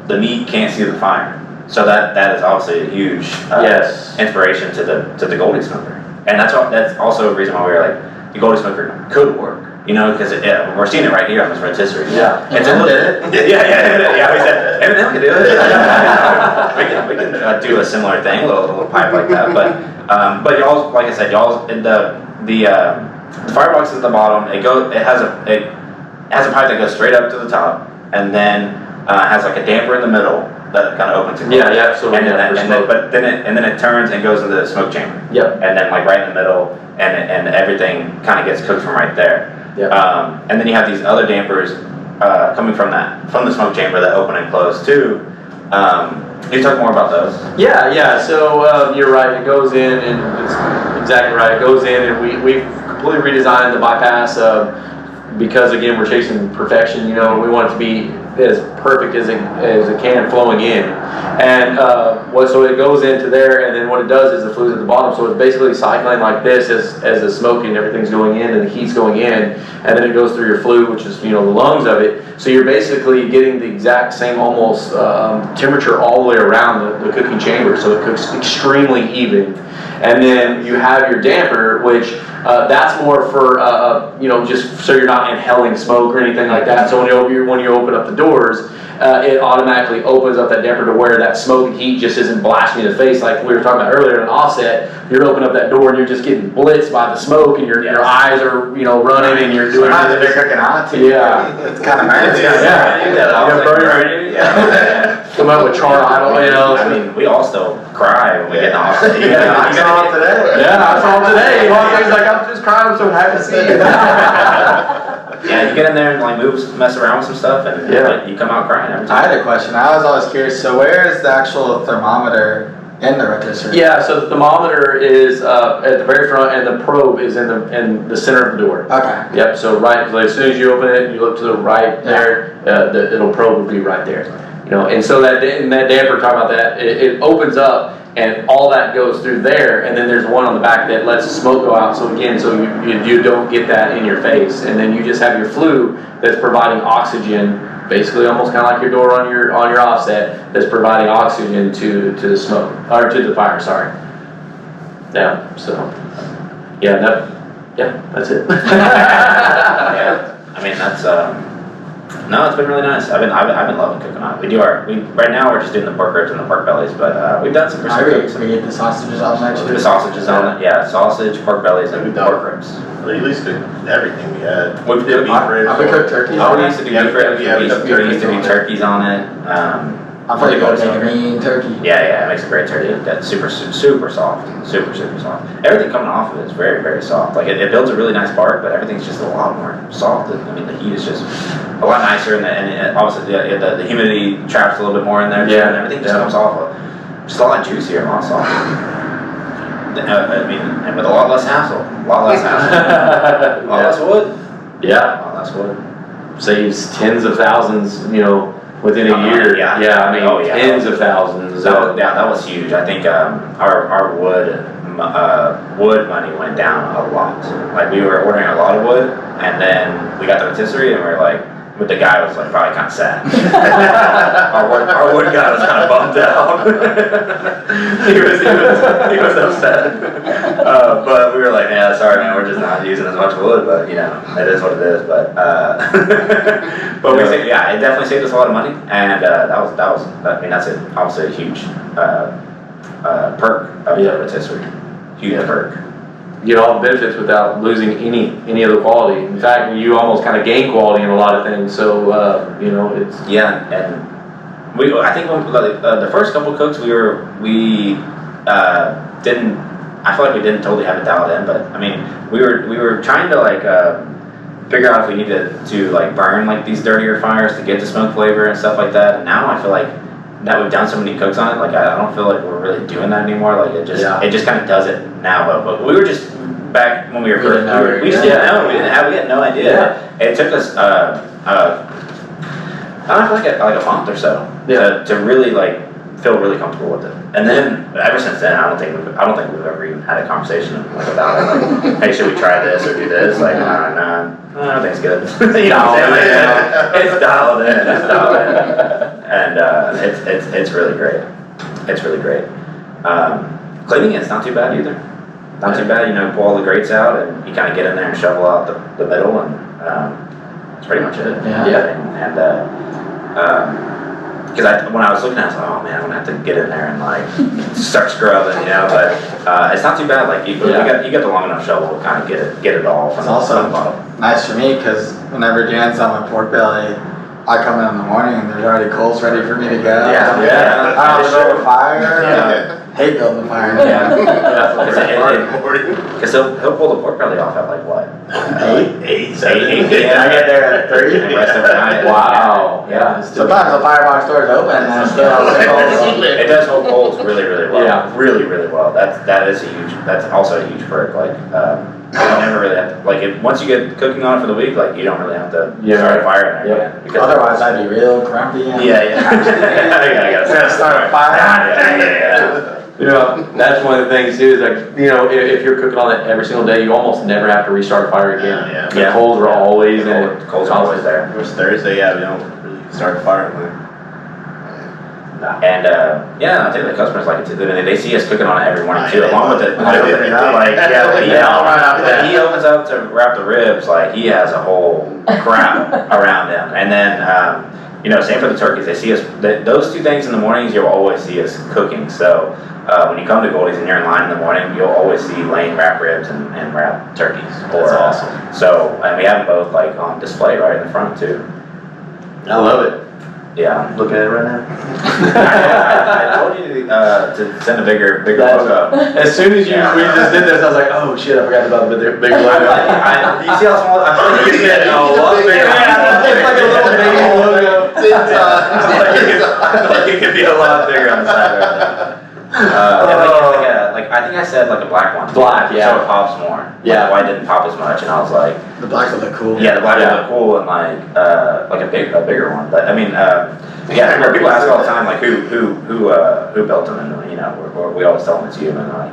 the meat can't see the fire. So that is obviously a huge inspiration to the Goldees smoker, and that's also a reason why we were like the Goldees smoker could work. Because we're seeing it right here on this rotisserie. Yeah. It's we said Eminem can do it. we can do a similar thing, a little pipe like that. But y'all, like I said, y'all the firebox is at the bottom. It has a pipe that goes straight up to the top, and then has like a damper in the middle that kind of opens and Yeah, closes. yeah, so And then, yeah, for smoke. but then it turns and goes into the smoke chamber. Yep. And then like right in the middle, and everything kind of gets cooked from right there. Yep. And then you have these other dampers coming from the smoke chamber that open and close too. Can you talk more about those? Yeah. So you're right. It goes in, and it's exactly right. It goes in, and we've completely redesigned the bypass because again we're chasing perfection. You know, we want it to be as perfect as it can flowing in, and so it goes into there, and then what it does is the fluid's at the bottom. So it's basically cycling like this as the smoke and everything's going in, and the heat's going in, and then it goes through your flue, which is the lungs of it. So you're basically getting the exact same almost temperature all the way around the cooking chamber, so it cooks extremely even. And then you have your damper, which that's more for just so you're not inhaling smoke or anything like that. So when you open up the doors, it automatically opens up that damper to where that smoke and heat just isn't blasting you in the face like we were talking about earlier in an offset. You're opening up that door and you're just getting blitzed by the smoke, and your eyes are running, and you're doing. Sometimes if they're cooking hot too. Yeah, it's kind of nice. Come out with charred idol, I mean, we all still cry when we get in the hospital. I saw it today. Yeah, I saw him today. He walked in, he's like, I'm just crying, I'm so happy to see you. Yeah, you get in there and like mess around with some stuff, and you come out crying every time. I had a question. I was always curious. So where is the actual thermometer in the rotisserie? Yeah, so the thermometer is at the very front, and the probe is in the center of the door. Okay. Yep. So as soon as you open it, you look to the right there. The probe will be right there. And so that damper, talking about that, it opens up, and all that goes through there, and then there's one on the back that lets the smoke go out. So again, you don't get that in your face, and then you just have your flue that's providing oxygen, basically almost kind of like your door on your offset, that's providing oxygen to the smoke or to the fire. Sorry. Yeah. So that's it. Yeah. I mean that's. No, it's been really nice. I've been loving cooking on it. Right now we're just doing the pork ribs and the pork bellies, but we've done some brisket cooks. We get the sausages on next year. The sausages on it, yeah. Sausage, pork bellies, and pork ribs. At least everything we had. We did beef ribs. Have we cooked turkeys? Oh, we used to do beef ribs. Yeah, We used to do turkeys on it. I'm pretty good at making mean turkey. Yeah, it makes a great turkey. That's super soft. Super soft. Everything coming off of it is very, very soft. Like it builds a really nice bark, but everything's just a lot more soft. I mean, the heat is just a lot nicer, and obviously the humidity traps a little bit more in there, and everything just comes off just a lot juicier and a lot softer. I mean, and with a lot less hassle. A lot less wood. Yeah. A lot less wood. Saves tens of thousands, within a year. Yeah. I mean, tens of thousands. That was huge. I think our wood money went down a lot. Like we were ordering a lot of wood, and then we got the rotisserie, and we were like, but the guy was like probably kind of sad. our wood guy was kind of bummed out. he was upset. But we were like, yeah, sorry man, we're just not using as much wood, but it is what it is. But but we saved, it definitely saved us a lot of money, and that's obviously a huge perk of the rotisserie. Huge perk. You get all the benefits without losing any of the quality. In fact, you almost kind of gain quality in a lot of things. So it's and I think the first couple of cooks we didn't. I feel like we didn't totally have it dialed in, but I mean we were trying to figure out if we needed to burn these dirtier fires to get the smoke flavor and stuff like that. And now I feel like that we've done so many cooks on it, I don't feel like we're really doing that anymore. It just kind of does it now. But we were just back when we were first. We just didn't know. We had no idea. Yeah. It took us I don't know, like a month or so to really feel really comfortable with it. And then ever since then, I don't think we've ever even had a conversation about it. Hey, should we try this or do this? No, I don't think it's good. You know what I'm saying? It's dialed in. And it's really great. It's really great. Cleaning it's not too bad either. Not too bad. Pull all the grates out, and you kind of get in there and shovel out the middle, and that's pretty much it. Because when I was looking at it, I was like, oh man, I'm gonna have to get in there and start scrubbing, but it's not too bad. You got the long enough shovel to kind of get it all from It's also the bottom. nice for me because whenever Jan's on my pork belly, I come in the morning and there's already coals ready for me to go. Yeah. I don't have to build a fire. Hate building a fire. Because he'll pull the pork belly off at like what? 8, 7. 8 p.m. I get there at 3. And rest overnight. Wow. Yeah. Sometimes the firebox door is open and I still have the coals. It does hold coals really, really well. Yeah. Really, really well. That's also a huge perk. Like, you never really have to, like, once you get cooking on it for the week, like, you don't really have to start a fire in there again. Because Otherwise, I'd be real grumpy. And Yeah. I gotta start a fire. Yeah. You know, that's one of the things too, is like, you know, if you're cooking on it every single day, you almost never have to restart a fire again. Yeah. The coals are always in it. Coals are always there. It was Thursday, yeah, we don't really start a fire. And yeah, I think the customers like it too. They see us cooking on it every morning too, along with it. Like, when he opens up to wrap the ribs, like he has a whole crowd around him. And then, you know, same for the turkeys. They see us. Those two things in the mornings, you'll always see us cooking. So when you come to Goldees and you're in line in the morning, you'll always see Lane wrap ribs and wrap turkeys. That's awesome. So and we have them both like on display right in the front too. I love it. Yeah. Look at it right now. I told you to send a bigger photo. As soon as we just did this, I was like, oh shit, I forgot about the big logo. You see how small? I feel like you get a lot bigger. It's like a little baby logo. It could be a lot bigger on the side right there. Like I think I said like a black one. Black, yeah. So it pops more. Yeah. Like, the white didn't pop as much, and I was like, The blacks would look cool. yeah, the black would look cool, and like a bigger one. But I mean, yeah, people ask all the time like who built them, and you know, we always tell them it's you, and like,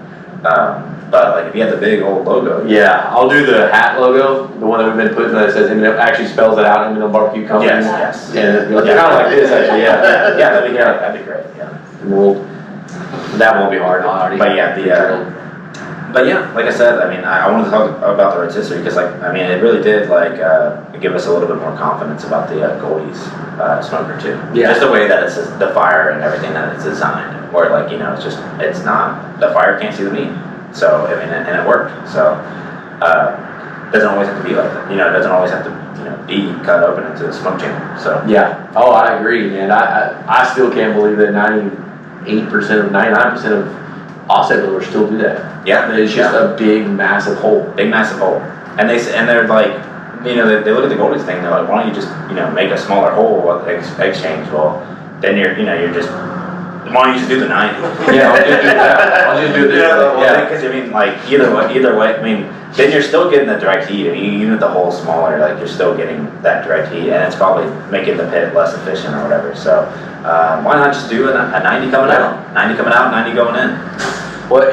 but like if you had the big old logo. Yeah, I'll do the hat logo, the one that we've been putting that says M&M, actually spells it out, M&M Barbecue Company. Yes. And kind of like this actually, yeah. Yeah, that'd be great. Yeah. That won't be hard, already. But yeah, but yeah, like I said, I mean, I wanted to talk about the rotisserie because, like, I mean, it really did like give us a little bit more confidence about the Goldees smoker too. Yeah. Just the way that it's the fire and everything that it's designed, where like you know, it's not the fire can't see the meat. So I mean, and it worked. So it doesn't always have to be like that. You know, it doesn't always have to be cut open into the smoke chamber. So yeah. Oh, I agree, man. I still can't believe that 99% of offset builders still do that. yeah, It's just a big, massive hole. big massive hole, and they're like, you know, they look at the Goldees thing. They're like, why don't you just make a smaller hole with exchange? Well, then you're just. Why don't you just do the 90? Yeah, I'll just do that. I'll just do this. Yeah, because I mean, like either way, I mean, then you're still getting the direct heat. I mean, even if the hole's smaller, like you're still getting that direct heat, and it's probably making the pit less efficient or whatever. So why not just do a 90 coming out, 90 coming out, 90 going in? Well,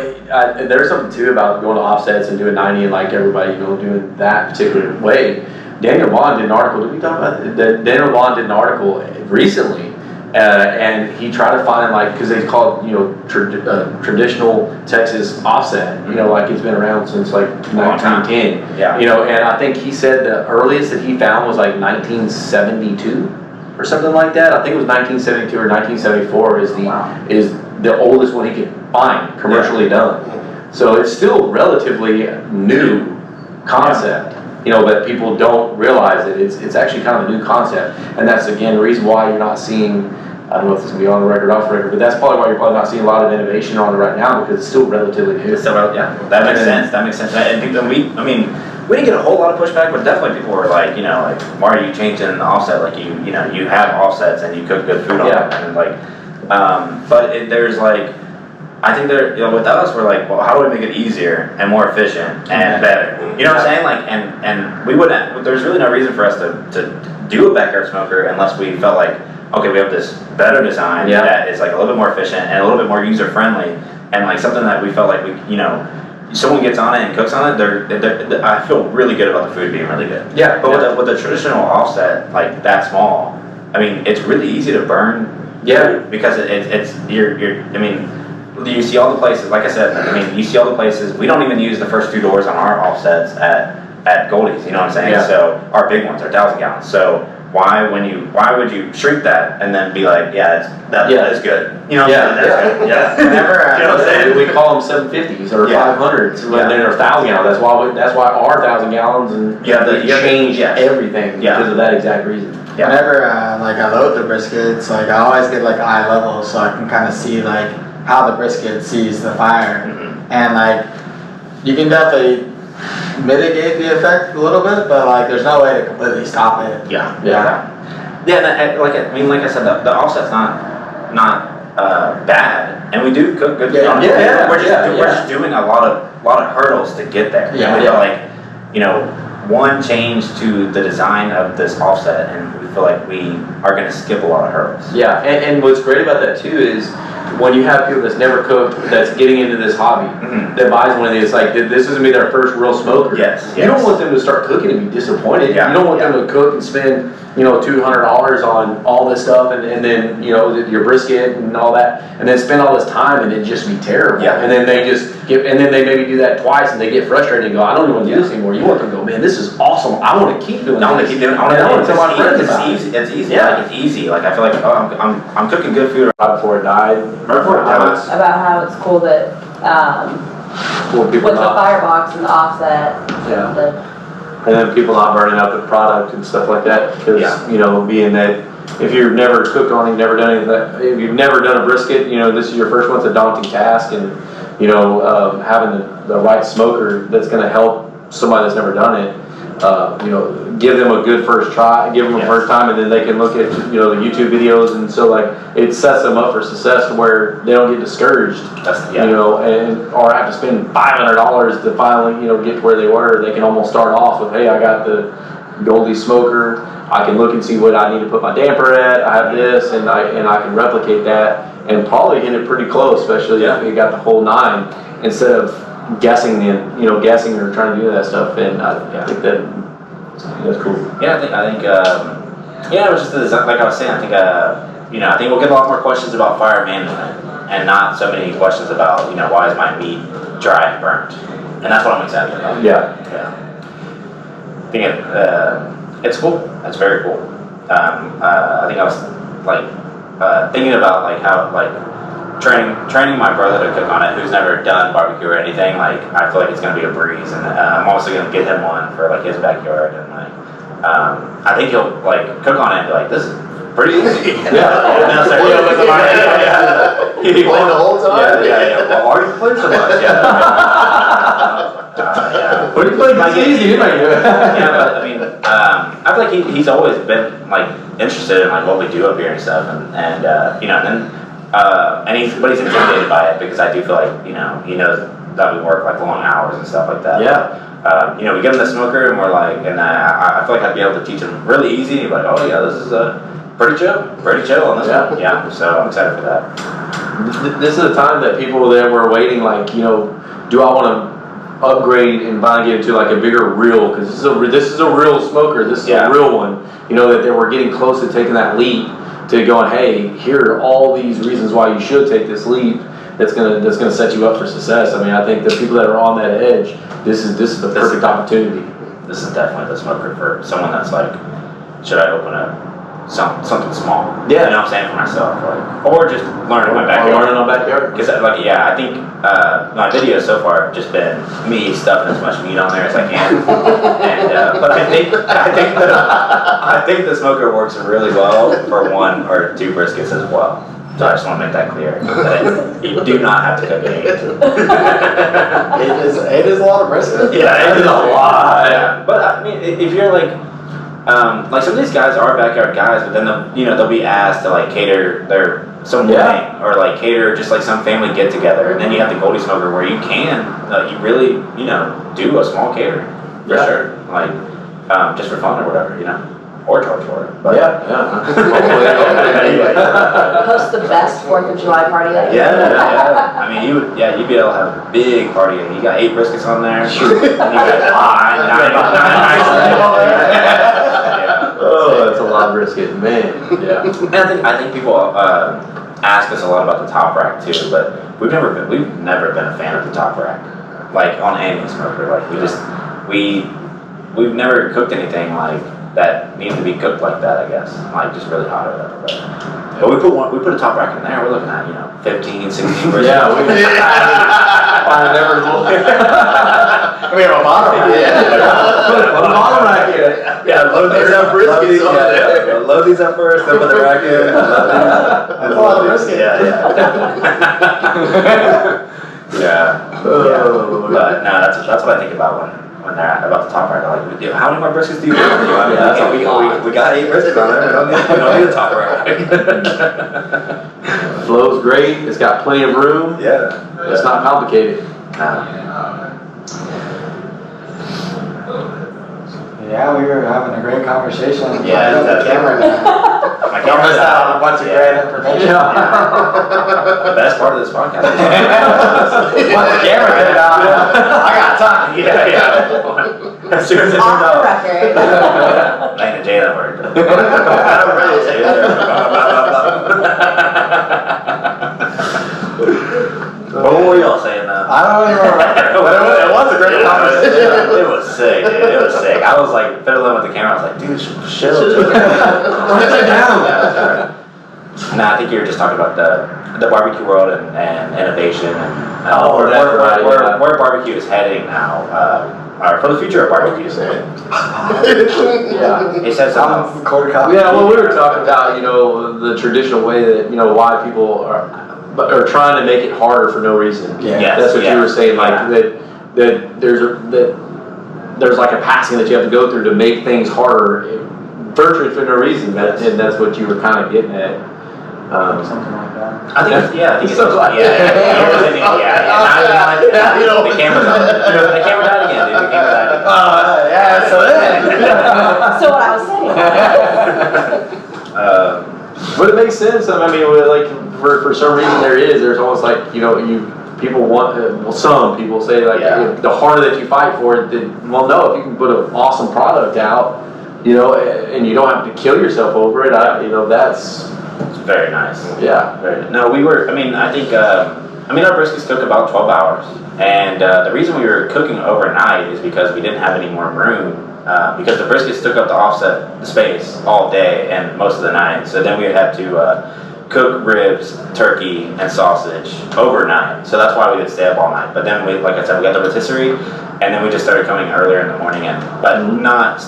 there's something too about going to offsets and doing 90 and like everybody, you know, doing that particular way. Daniel Vaughn did an article. Did we talk about that? Daniel Vaughn did an article recently. And he tried to find like, because they call it, you know, traditional Texas offset, you know, like it's been around since like 1910. Yeah. You know, and I think he said the earliest that he found was like 1972 or something like that. I think it was 1972 or 1974 is the oldest one he could find commercially done. So it's still relatively new concept. You know, but people don't realize it. It's actually kind of a new concept, and that's again the reason why you're not seeing. I don't know if this is gonna be on the record, off the record, but that's probably why you're probably not seeing a lot of innovation on it right now because it's still relatively new. So yeah, that makes sense. That makes sense. And we didn't get a whole lot of pushback, but definitely people were like, you know, like, why are you changing the offset? Like you have offsets and you cook good food on them, and like, but there's like. I think they're, you know, with us, we're like, well, how do we make it easier and more efficient and better? You know what I'm saying? Like, and we wouldn't, there's really no reason for us to do a backyard smoker unless we felt like, okay, we have this better design that is like a little bit more efficient and a little bit more user friendly and like something that we felt like we, you know, someone gets on it and cooks on it, I feel really good about the food being really good. Yeah. But with the traditional offset, like that small, I mean, it's really easy to burn. Yeah. Because I mean, you see all the places, like I said, I mean, you see all the places, we don't even use the first two doors on our offsets at Goldees, you know what I'm saying? Yeah. So, our big ones, our 1,000 gallons. So, why would you shrink that and then be like, that is good. You know, Yeah. Whenever, you know what I'm saying? We call them 750s or 500s, and then they're 1,000 gallons. That's why our 1,000 gallons and You have to change everything because of that exact reason. Yeah. Whenever like I load the briskets, like I always get like eye level so I can kind of see like how the brisket sees the fire, and like you can definitely mitigate the effect a little bit, but like there's no way to completely stop it. Yeah. Like I said, the offset's not bad, and we do cook good food. We're just doing a lot of hurdles to get there. Yeah. And we feel like, one change to the design of this offset, and we feel like we are going to skip a lot of hurdles. Yeah, and what's great about that too is when you have people that's never cooked, that's getting into this hobby, that buys one of these, like this is gonna be their first real smoker. Yes. You don't want them to start cooking and be disappointed. Yeah. You don't want them to cook and spend, $200 on all this stuff and then, your brisket and all that, and then spend all this time and it just be terrible. Yeah. And then they maybe do that twice and they get frustrated and go, I don't even want to do this anymore. You want them to go, man, this is awesome. I want to keep doing this. I want to keep doing it. I want to tell my friends about it. It's easy. Yeah. Like, it's easy. Like I feel like I'm cooking good food Right before it died. About how it's cool that, With with the firebox and the offset. Yeah. And then people not burning up the product and stuff like that, because, being that if you've never cooked on it, you've never done any of that, if you've never done a brisket, this is your first one, it's a daunting task, and, having the right smoker that's gonna help somebody that's never done it, give them a good first try, give them a first time, and then they can look at, the YouTube videos, and so like, it sets them up for success to where they don't get discouraged, or have to spend $500 to finally, get to where they were. They can almost start off with, hey, I got the Goldees smoker, I can look and see what I need to put my damper at, I have this, and I can replicate that, and probably hit it pretty close, especially if you got the whole 9, instead of guessing or trying to do that stuff, and I think that's cool. Yeah, I think it was just the design, like I was saying, I think I think we'll get a lot more questions about fire management, and not so many questions about, why is my meat dry and burnt, and that's what I'm excited about. Yeah. I think it's cool. It's very cool. I think I was thinking about how training my brother to cook on it, who's never done barbecue or anything. Like I feel like it's gonna be a breeze, and I'm also gonna get him one for his backyard, and I think he'll cook on it and be like, this is pretty easy. He played the whole time? Yeah. Well, why are you playing so much? What do you play? It's easy, but I mean, I feel like he's always been interested in what we do up here and stuff, and he's intimidated by it because I do feel like he knows that we work long hours and stuff like that. Yeah. We get him the smoker and we're I feel like I'd be able to teach him really easy. He'd be like, oh yeah, this is pretty chill on this one. Yeah. So I'm excited for that. This is the time that people that were waiting, do I want to upgrade and get into a bigger reel, because this is a real smoker, this is a real one, that they were getting close to taking that leap to going, hey, here are all these reasons why you should take this leap that's gonna set you up for success. I mean, I think the people that are on that edge, this is the perfect opportunity. This is definitely the smoker for someone that's should I open something small? Yeah. You know what I'm saying, for myself, or just learn in my backyard. Learn in my backyard. Because I think my videos so far have just been me stuffing as much meat on there as I can, and but I think the smoker works really well for 1 or 2 briskets as well. So I just want to make that clear. That you do not have to cook 8. It is a lot of brisket. Yeah, it is a lot. Yeah. But I mean, if you're some of these guys are backyard guys, but then they'll be asked to cater some wedding or cater just some family get together, and then you have the Goldees smoker where you can you really do a small catering for sure, just for fun or whatever, or charge for it. But Host the best 4th of July party that year. Yeah. I mean, you'd be able to have a big party. You got 8 briskets on there. And you got 9. Oh, that's a lot of brisket, man. Yeah. And I think people ask us a lot about the top rack too, but we've never been a fan of the top rack, on any smoker. We've never cooked anything that need to be cooked like that, I guess, like just really hot or whatever. But we put a top rack in there. We're looking at 15, 16 brisket. Yeah, we never. We have a bottom rack. Bottom rack here. Yeah, load these up brisket. Yeah. Load these up first, then put the rack in. That's a lot of brisket. Yeah. But no, that's what I think about when they're about the top rack. I'm like, how many more briskets do you want? We got 8 brisket on there. We don't need a top rack. Flow's great. It's got plenty of room. Yeah. It's not complicated. Yeah, we were having a great conversation. Yeah, the camera. My camera's Missed out on a out. bunch of great information. The best part of this podcast. Once the camera turned on, I got time. Yeah. As soon as it Off turned the off. record. Lane and Jay, that word. What were y'all saying though? I don't even remember, but it was a great conversation. It was sick, dude. It was sick. I was like fiddling with the camera. I was like, dude, chill. Write that down. Nah, I think you were just talking about the barbecue world and innovation and where barbecue is heading now. Or for the future of barbecue. Yeah. He said something. Quarter cup. Yeah, well, we were talking about, the traditional way that, why people are trying to make it harder for no reason. Yeah. Yes, That's what you were saying, like, yeah. that there's like a passing that you have to go through to make things harder, virtually for no reason, and that's what you were kind of getting at. Something like that. I think it's Something like the camera's on. The camera died again, dude. The camera died again. Yeah, so So what I was saying. But it makes sense. I mean, like for some reason there's almost like people want some people say like the harder that you fight for it, if you can put an awesome product out, and you don't have to kill yourself over it, that's Very nice. yeah. No, I think our briskets took about 12 hours. And the reason we were cooking overnight is because we didn't have any more room. Because the briskets took up the offset space all day and most of the night. So then we had to cook ribs, turkey, and sausage overnight. So that's why we would stay up all night. But then like I said, we got the rotisserie, and then we just started coming earlier in the morning, but not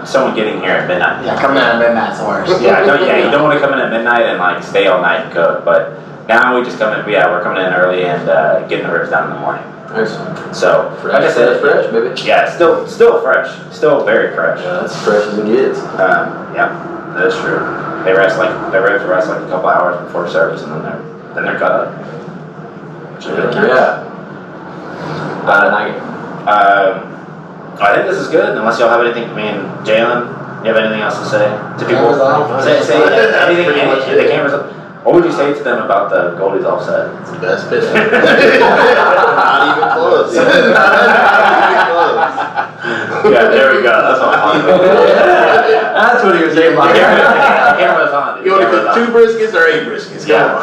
someone getting here at midnight. Yeah, coming in at midnight's the worst. You don't want to come in at midnight and like stay all night and cook. But now we just come in. We're coming in early and getting the ribs done in the morning. Nice. So Fresh. like I said, Fresh, baby. Yeah, still fresh, still very fresh. Yeah, that's fresh as it gets. Yeah, that is true. Their ribs rest like a couple hours before service, and then they're cut up. Which is really nice. Yeah. I think this is good. Unless y'all have anything. Jalen, you have anything else to say to people? Camera's off. Say anything. The camera's up. What would you say to them about the Goldees offset? It's the best fit. Not even close. Not even close. Yeah, there we go. That's what I'm talking about. That's what he was saying. The camera's on. You want to cook 2 briskets or 8 briskets? Yeah.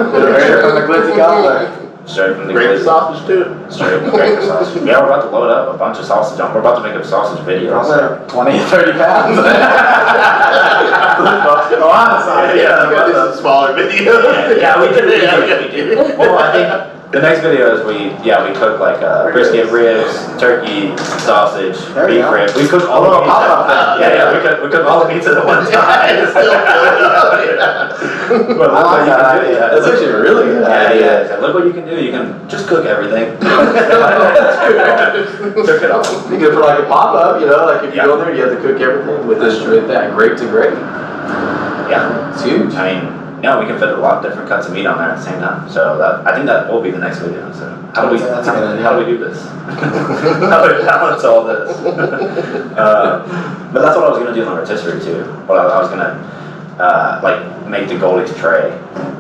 Straight from the glizzy cobbler. Straight from the Great glizzy. sausage too. Straight from the great sausage. Yeah, we're about to load up a bunch of sausage. We're about to make a sausage video. So. Probably 20 30 pounds. A lot of size. Yeah, This is a smaller video. Yeah, we did. Well, I think the next video is we cook like brisket, ribs, turkey, sausage, There you beef go. ribs. We cook all little the meats. pop-up thing. We cook all the meats at one time. It's still But I like that idea. That's actually a really good idea. Yeah. So look what you can do. You can just cook everything. Cook it all. You go for like a pop-up, like if you go there, you have to cook everything with that grate to grate. Yeah. It's huge. We can fit a lot of different cuts of meat on there at the same time. So I think that will be the next video. So how do we That's a good idea. how do we do this? How do we balance all this? But that's what I was gonna do on the rotisserie too. But I was gonna make the Goldees tray,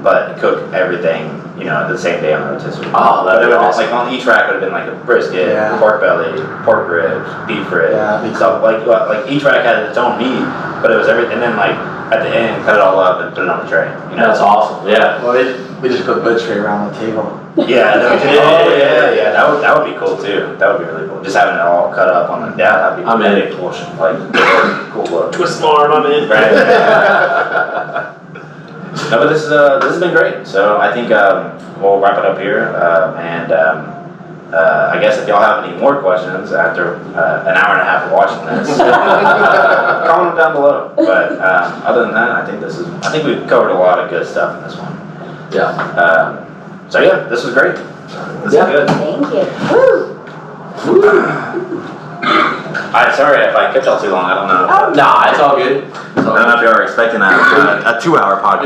but cook everything the same day on the rotisserie. Oh, that'd be awesome. Like on each rack would have been like a brisket, Yeah. pork belly, pork ribs, beef ribs. Yeah, So like each rack had its own meat, but it was everything. And then like at the end, cut it all up and put it on the tray. You know? That's awesome, yeah. Well, we just put butchery around the table. Yeah, that would be cool too. That would be really cool. Just having it all cut up on the, that'd be a cool, like, cool look. Twist my arm, I'm in. Right. No, but this has been great. So I think we'll wrap it up here. I guess if y'all have any more questions after an hour and a half of watching this, comment them down below. But other than that, I think we've covered a lot of good stuff in this one. Yeah. So yeah, this was great. This is good. Thank you. Woo! I'm sorry if I kept y'all too long. I don't know. Nah, it's all good. I don't know if y'all were expecting a 2-hour podcast.